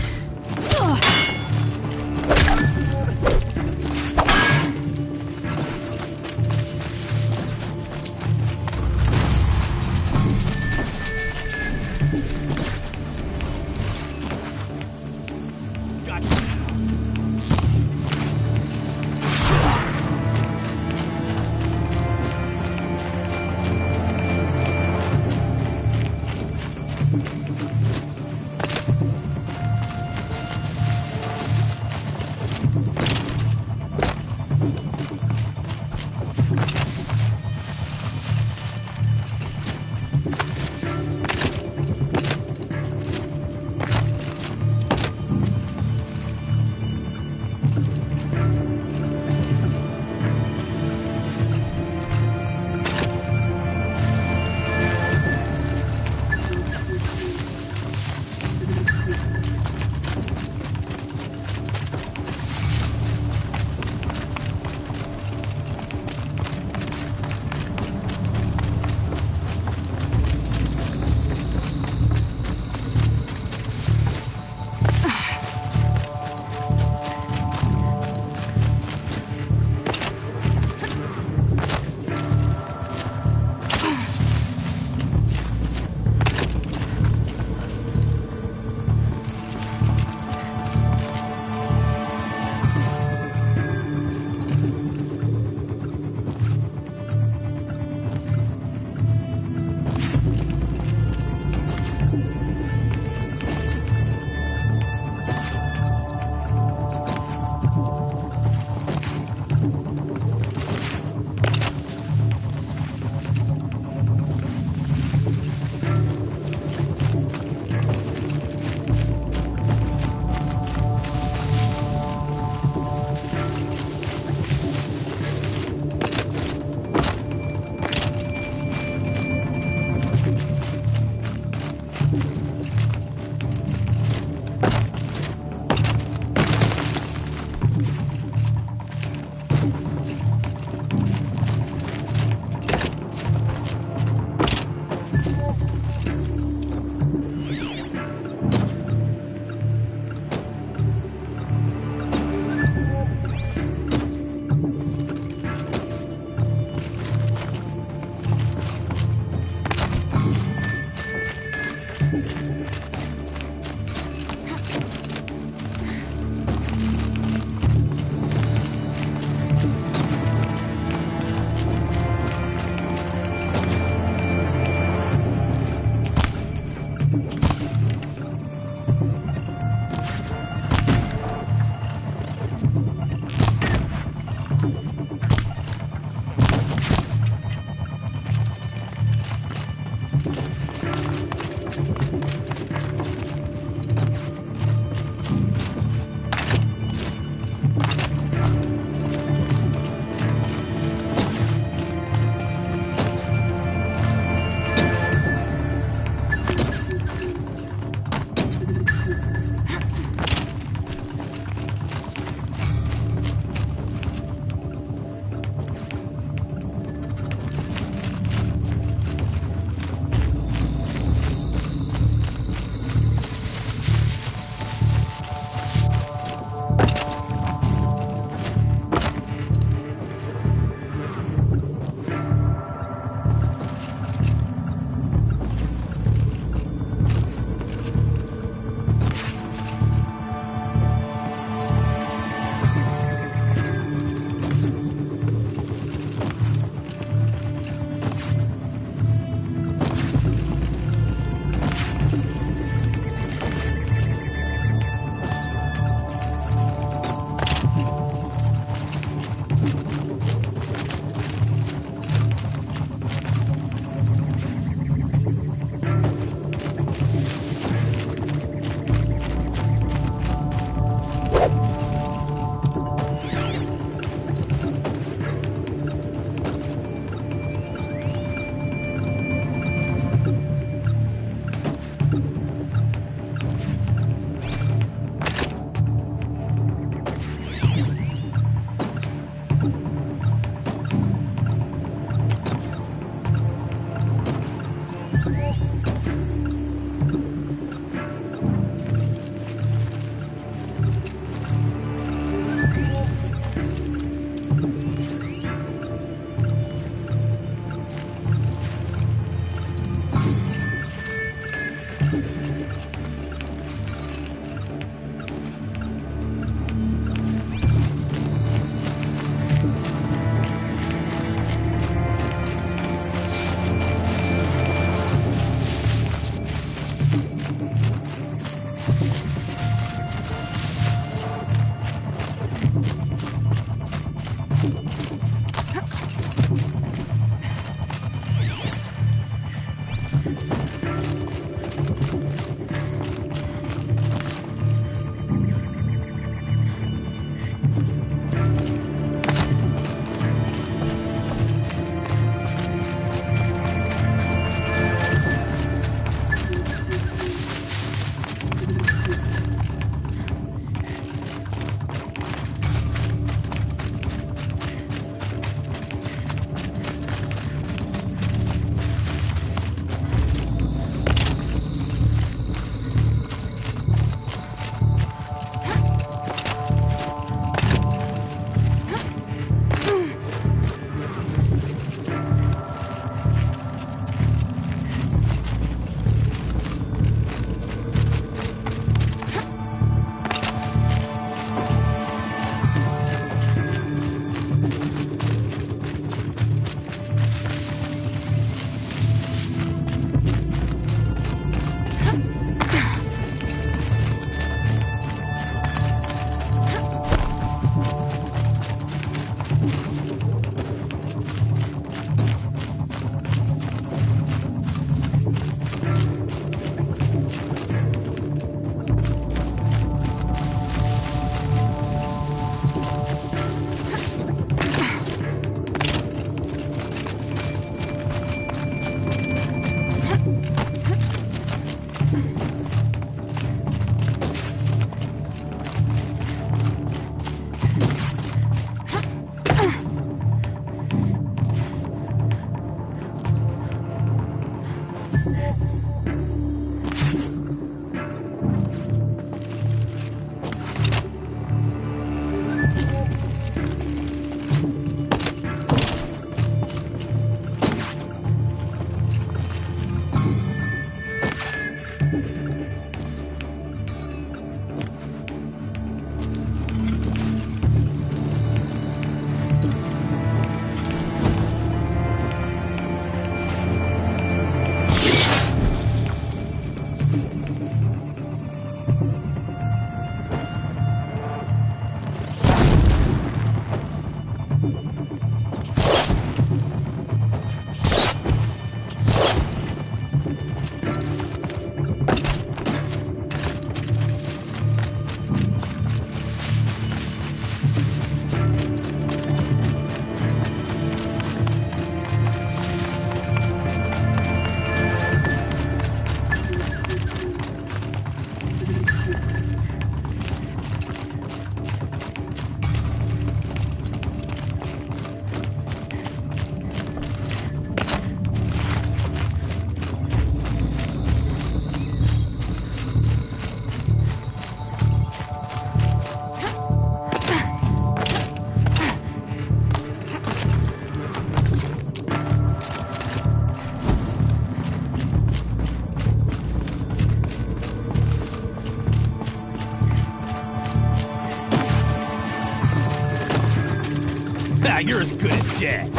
you're as good as dead.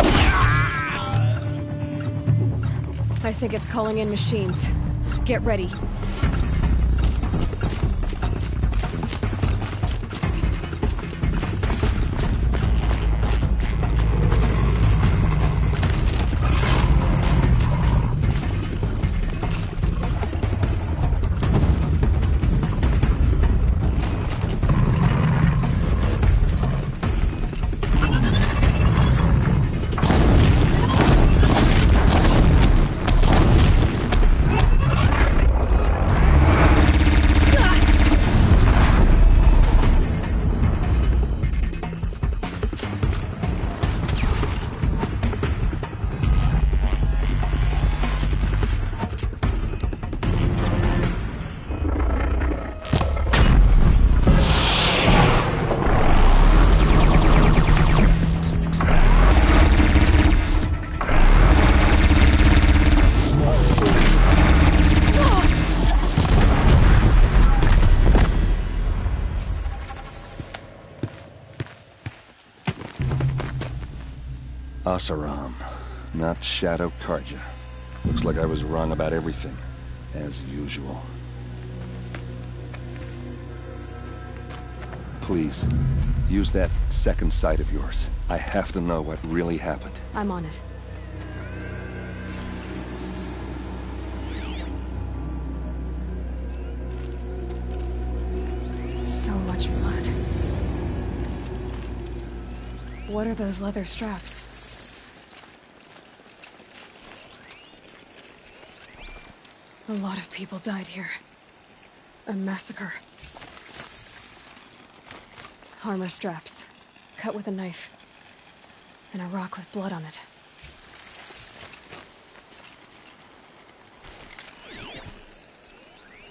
I think it's calling in machines. Get ready. Oseram, not Shadow Carja. Looks like I was wrong about everything, as usual. Please, use that second sight of yours. I have to know what really happened. I'm on it. So much blood. What are those leather straps? A lot of people died here. A massacre. Armor straps, cut with a knife, and a rock with blood on it.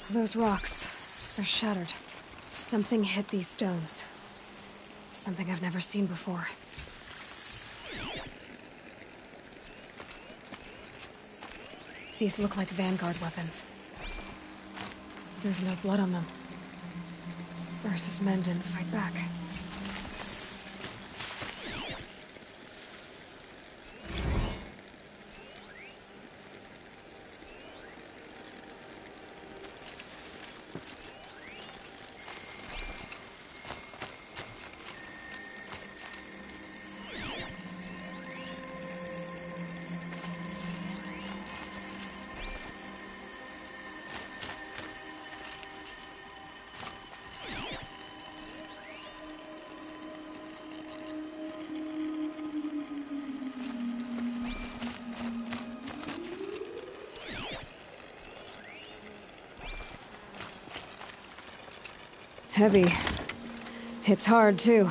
Those rocks, they're shattered. Something hit these stones. Something I've never seen before. These look like Vanguard weapons. There's no blood on them. Ursa's men didn't fight back. Heavy. Hits hard, too.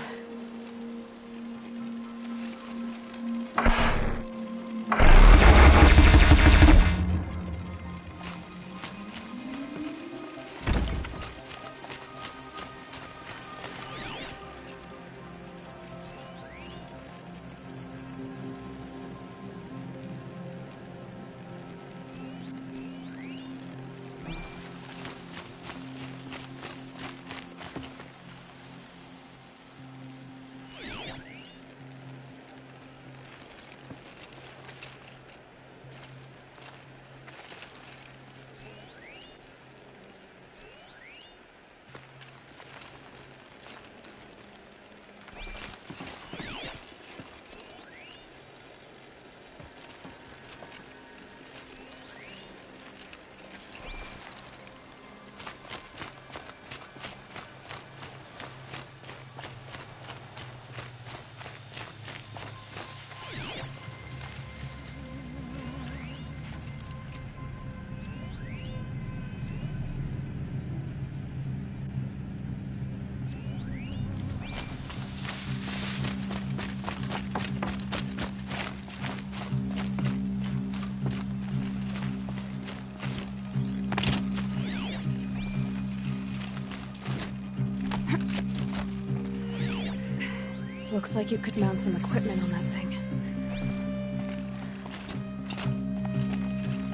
Looks like you could mount some equipment on that thing.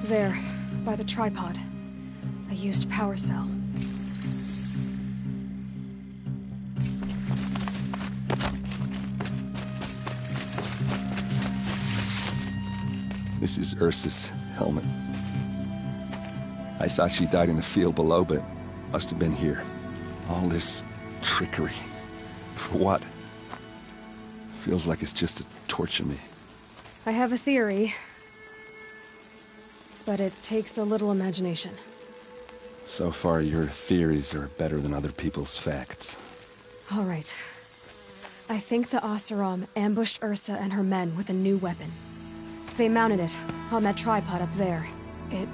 There, by the tripod. A used power cell. This is Ursa's helmet. I thought she died in the field below, but it must have been here. All this trickery. For what? Feels like it's just to torture me. I have a theory, but it takes a little imagination. So far, your theories are better than other people's facts. All right. I think the Oseram ambushed Ursa and her men with a new weapon. They mounted it on that tripod up there. It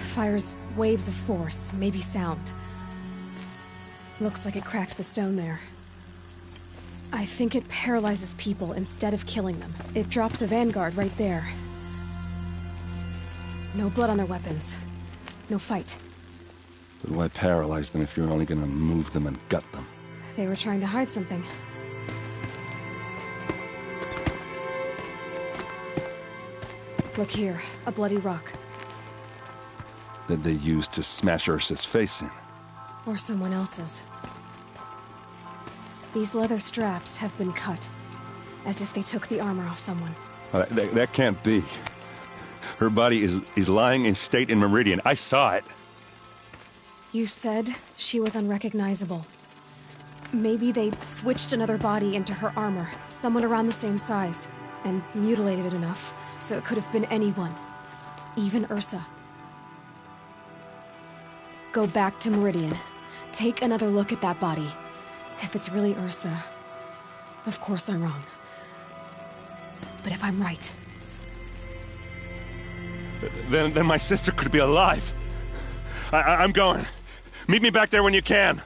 fires waves of force, maybe sound. Looks like it cracked the stone there. I think it paralyzes people instead of killing them. It dropped the Vanguard right there. No blood on their weapons. No fight. But why paralyze them if you're only gonna move them and gut them? They were trying to hide something. Look here, a bloody rock. That they used to smash Ursa's face in. Or someone else's. These leather straps have been cut, as if they took the armor off someone. That can't be. Her body is lying in state in Meridian. I saw it. You said she was unrecognizable. Maybe they switched another body into her armor, someone around the same size, and mutilated it enough, so it could have been anyone. Even Ursa. Go back to Meridian. Take another look at that body. If it's really Ursa, of course I'm wrong. But if I'm right... Then my sister could be alive. I'm going. Meet me back there when you can.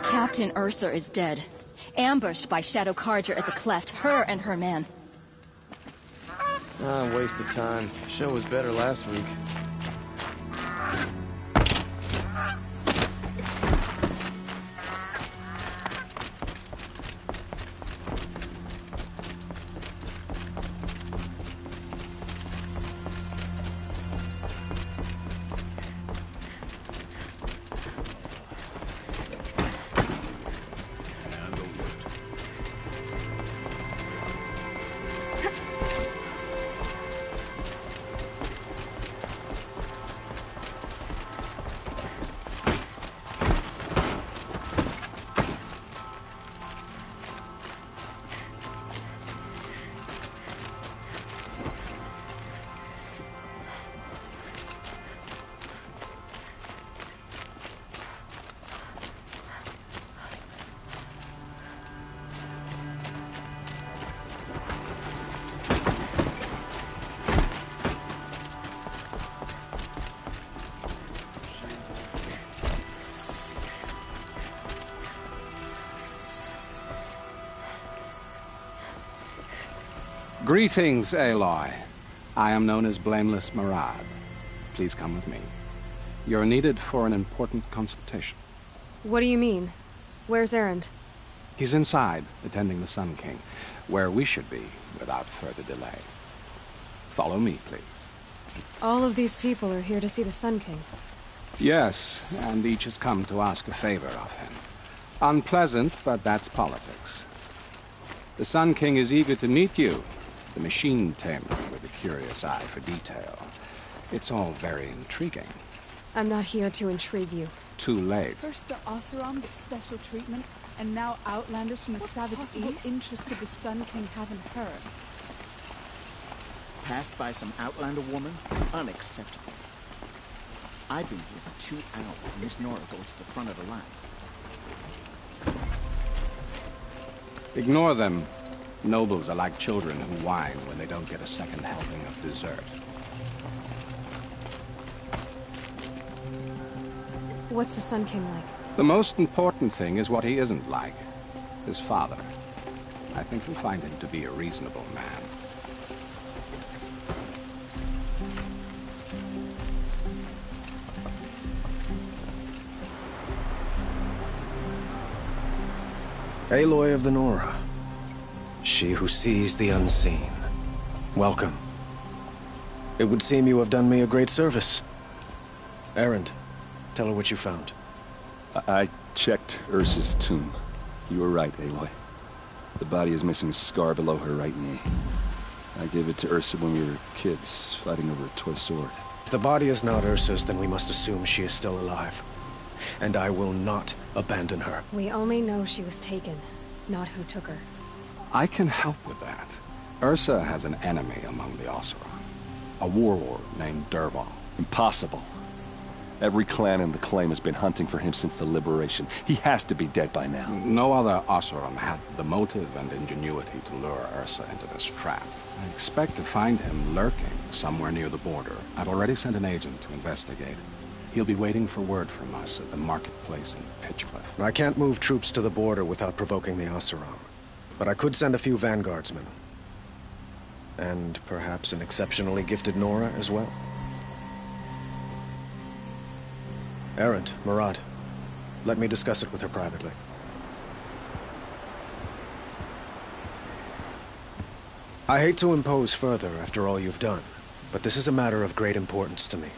Captain Ursa is dead. Ambushed by Shadow Carja at the Cleft, her and her man. Waste of time. Show was better last week. Greetings, Aloy. I am known as Blameless Murad. Please come with me. You're needed for an important consultation. What do you mean? Where's Erend? He's inside, attending the Sun King, where we should be without further delay. Follow me, please. All of these people are here to see the Sun King. Yes, and each has come to ask a favor of him. Unpleasant, but that's politics. The Sun King is eager to meet you, the machine tamer with a curious eye for detail. It's all very intriguing. I'm not here to intrigue you. Too late. First the Oseram gets special treatment, and now Outlanders from the savage east. Interest could the Sun King have in her? Passed by some Outlander woman? Unacceptable. I've been here for 2 hours, and Miss Nora goes to the front of the line. Ignore them. Nobles are like children who whine when they don't get a second helping of dessert. What's the Sun King like? The most important thing is what he isn't like. His father. I think you'll find him to be a reasonable man. Aloy of the Nora. She who sees the unseen. Welcome. It would seem you have done me a great service. Erend, tell her what you found. I checked Ursa's tomb. You were right, Aloy. The body is missing a scar below her right knee. I gave it to Ursa when we were kids, fighting over a toy sword. If the body is not Ursa's, then we must assume she is still alive. And I will not abandon her. We only know she was taken, not who took her. I can help with that. Ursa has an enemy among the Oseram. A warlord named Dervahl. Impossible. Every clan in the Claim has been hunting for him since the Liberation. He has to be dead by now. No other Oseram had the motive and ingenuity to lure Ursa into this trap. I expect to find him lurking somewhere near the border. I've already sent an agent to investigate. He'll be waiting for word from us at the marketplace in Pitchcliff. I can't move troops to the border without provoking the Oseram. But I could send a few vanguardsmen. And perhaps an exceptionally gifted Nora as well. Erend, Murad, let me discuss it with her privately. I hate to impose further after all you've done, but this is a matter of great importance to me.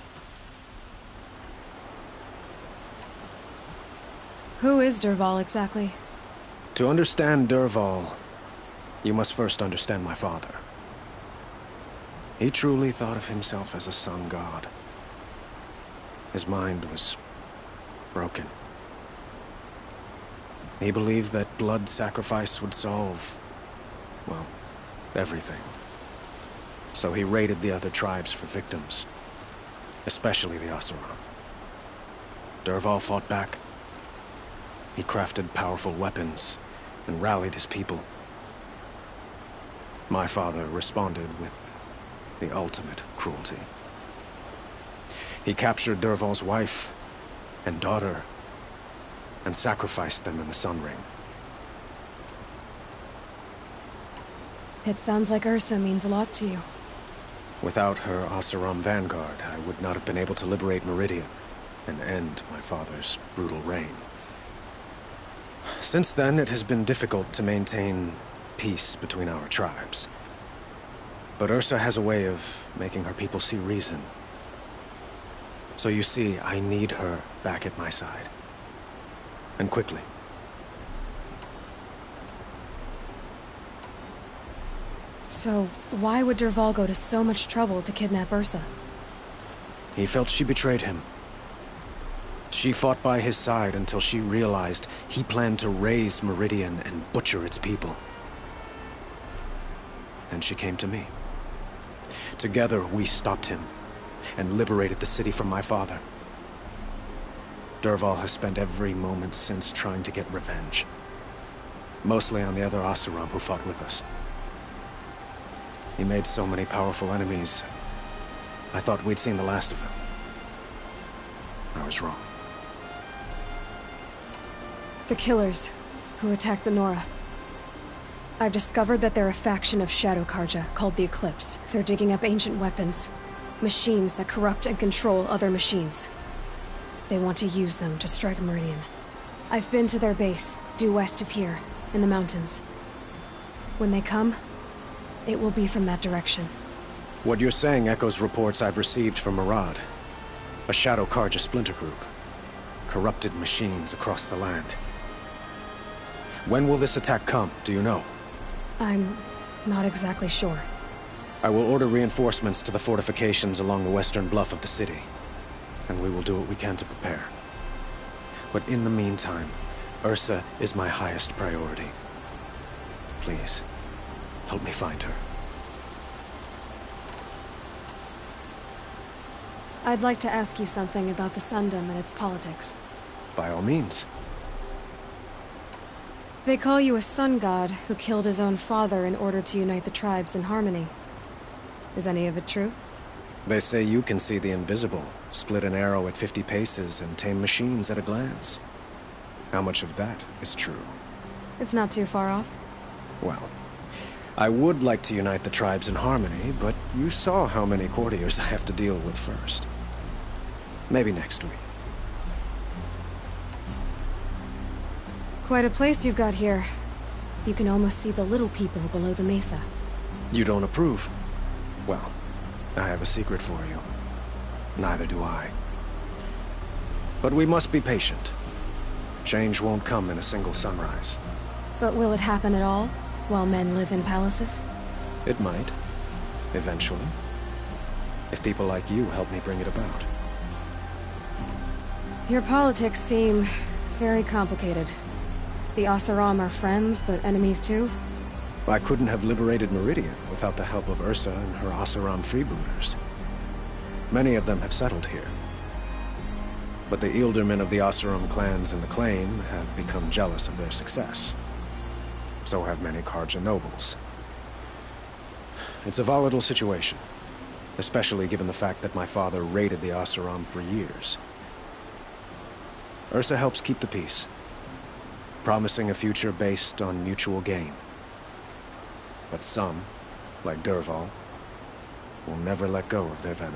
Who is Dervahl exactly? To understand Dervahl, you must first understand my father. He truly thought of himself as a sun god. His mind was broken. He believed that blood sacrifice would solve, well, everything. So he raided the other tribes for victims, especially the Oseram. Dervahl fought back. He crafted powerful weapons and rallied his people. My father responded with the ultimate cruelty. He captured Dervahl's wife and daughter and sacrificed them in the Sun Ring. It sounds like Ursa means a lot to you. Without her Oseram vanguard, I would not have been able to liberate Meridian and end my father's brutal reign. Since then, it has been difficult to maintain peace between our tribes. But Ursa has a way of making her people see reason. So you see, I need her back at my side. And quickly. So, why would Dervahl go to so much trouble to kidnap Ursa? He felt she betrayed him. She fought by his side until she realized he planned to raise Meridian and butcher its people. And she came to me. Together, we stopped him and liberated the city from my father. Dervahl has spent every moment since trying to get revenge. Mostly on the other Oseram who fought with us. He made so many powerful enemies, I thought we'd seen the last of him. I was wrong. The killers who attacked the Nora. I've discovered that they're a faction of Shadow Karja called the Eclipse. They're digging up ancient weapons. Machines that corrupt and control other machines. They want to use them to strike Meridian. I've been to their base, due west of here, in the mountains. When they come, it will be from that direction. What you're saying echoes reports I've received from Murad. A Shadow Karja splinter group. Corrupted machines across the land. When will this attack come, do you know? I'm not exactly sure. I will order reinforcements to the fortifications along the western bluff of the city. And we will do what we can to prepare. But in the meantime, Ursa is my highest priority. Please, help me find her. I'd like to ask you something about the Sundom and its politics. By all means. They call you a sun god who killed his own father in order to unite the tribes in harmony. Is any of it true? They say you can see the invisible, split an arrow at 50 paces, and tame machines at a glance. How much of that is true? It's not too far off. Well, I would like to unite the tribes in harmony, but you saw how many courtiers I have to deal with first. Maybe next week. Quite a place you've got here. You can almost see the little people below the mesa. You don't approve? Well, I have a secret for you. Neither do I. But we must be patient. Change won't come in a single sunrise. But will it happen at all, while men live in palaces? It might. Eventually. If people like you help me bring it about. Your politics seem very complicated. The Oseram are friends, but enemies too? I couldn't have liberated Meridian without the help of Ursa and her Oseram freebooters. Many of them have settled here. But the Ealdormen of the Oseram clans in the Claim have become jealous of their success. So have many Karja nobles. It's a volatile situation, especially given the fact that my father raided the Oseram for years. Ursa helps keep the peace, promising a future based on mutual gain. But some, like Dervahl, will never let go of their venom.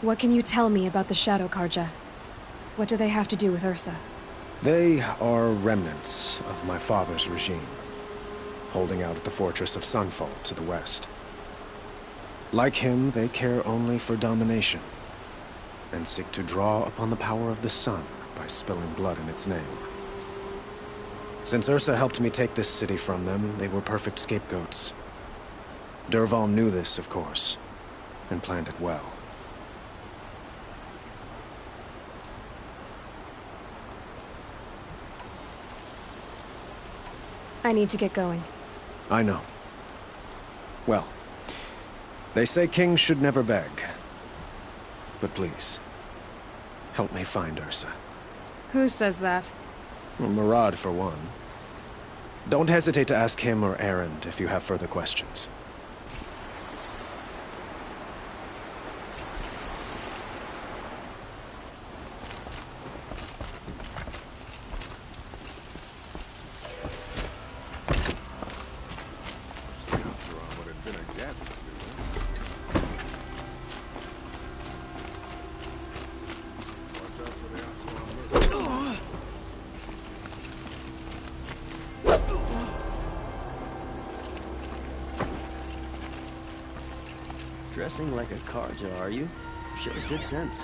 What can you tell me about the Shadow Karja? What do they have to do with Ursa? They are remnants of my father's regime, holding out at the fortress of Sunfall to the west. Like him, they care only for domination, and seek to draw upon the power of the sun by spilling blood in its name. Since Ursa helped me take this city from them, they were perfect scapegoats. Dervahl knew this, of course, and planned it well. I need to get going. I know. Well, they say kings should never beg. But please, help me find Ursa. Who says that? Well, Murad, for one. Don't hesitate to ask him or Erend if you have further questions. Dressing like a Karja, are you? Shows good sense.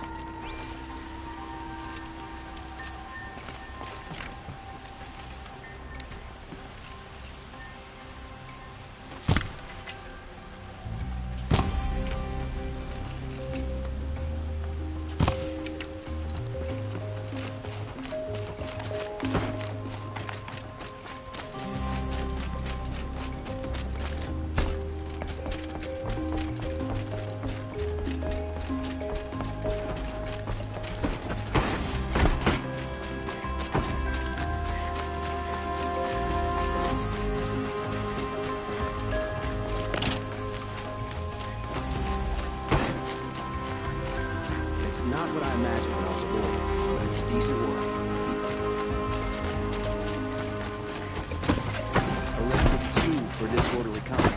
Not what I imagined when I was aboard, but It's decent work. Arrested 2 for disorderly conduct.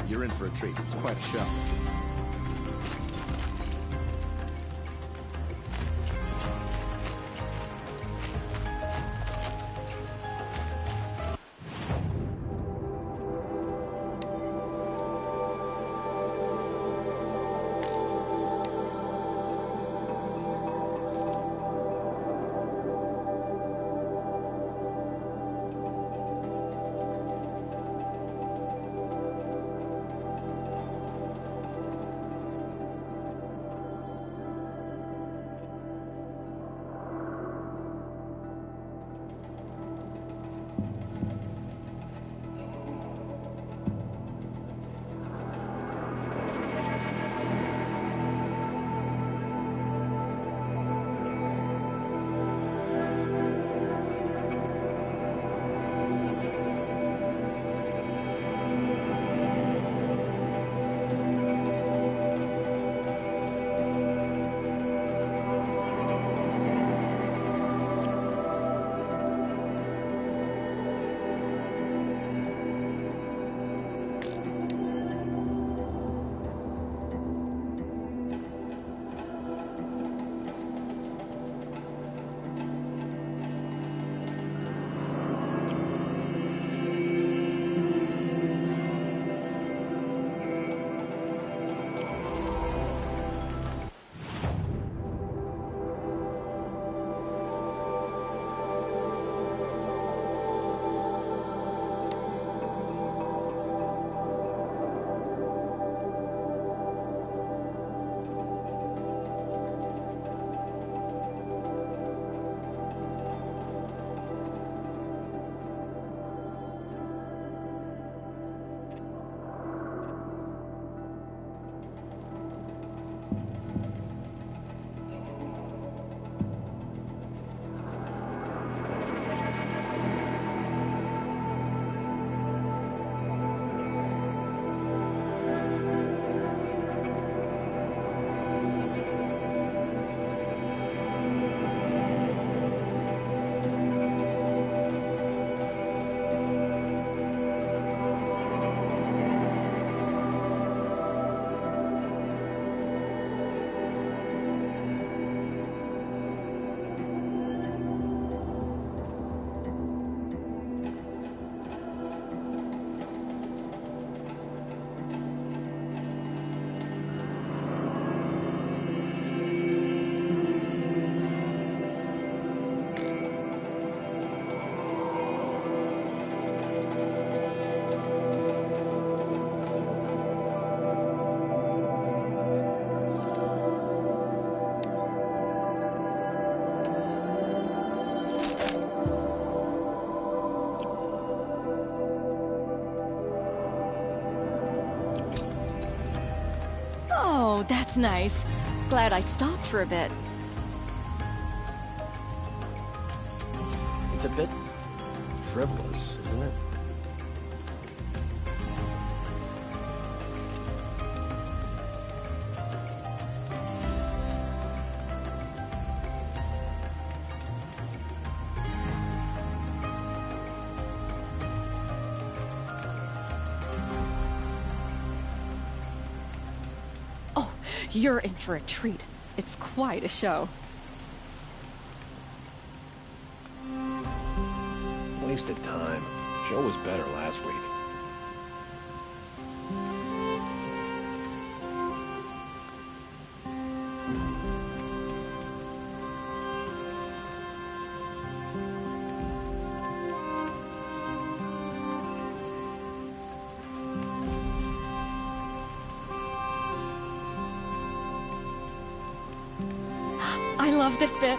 You're in for a treat. It's quite a show. Oh, that's nice. Glad I stopped for a bit. It's a bit frivolous, isn't it? You're in for a treat. It's quite a show. Wasted time. Show was better last week. I love this bit.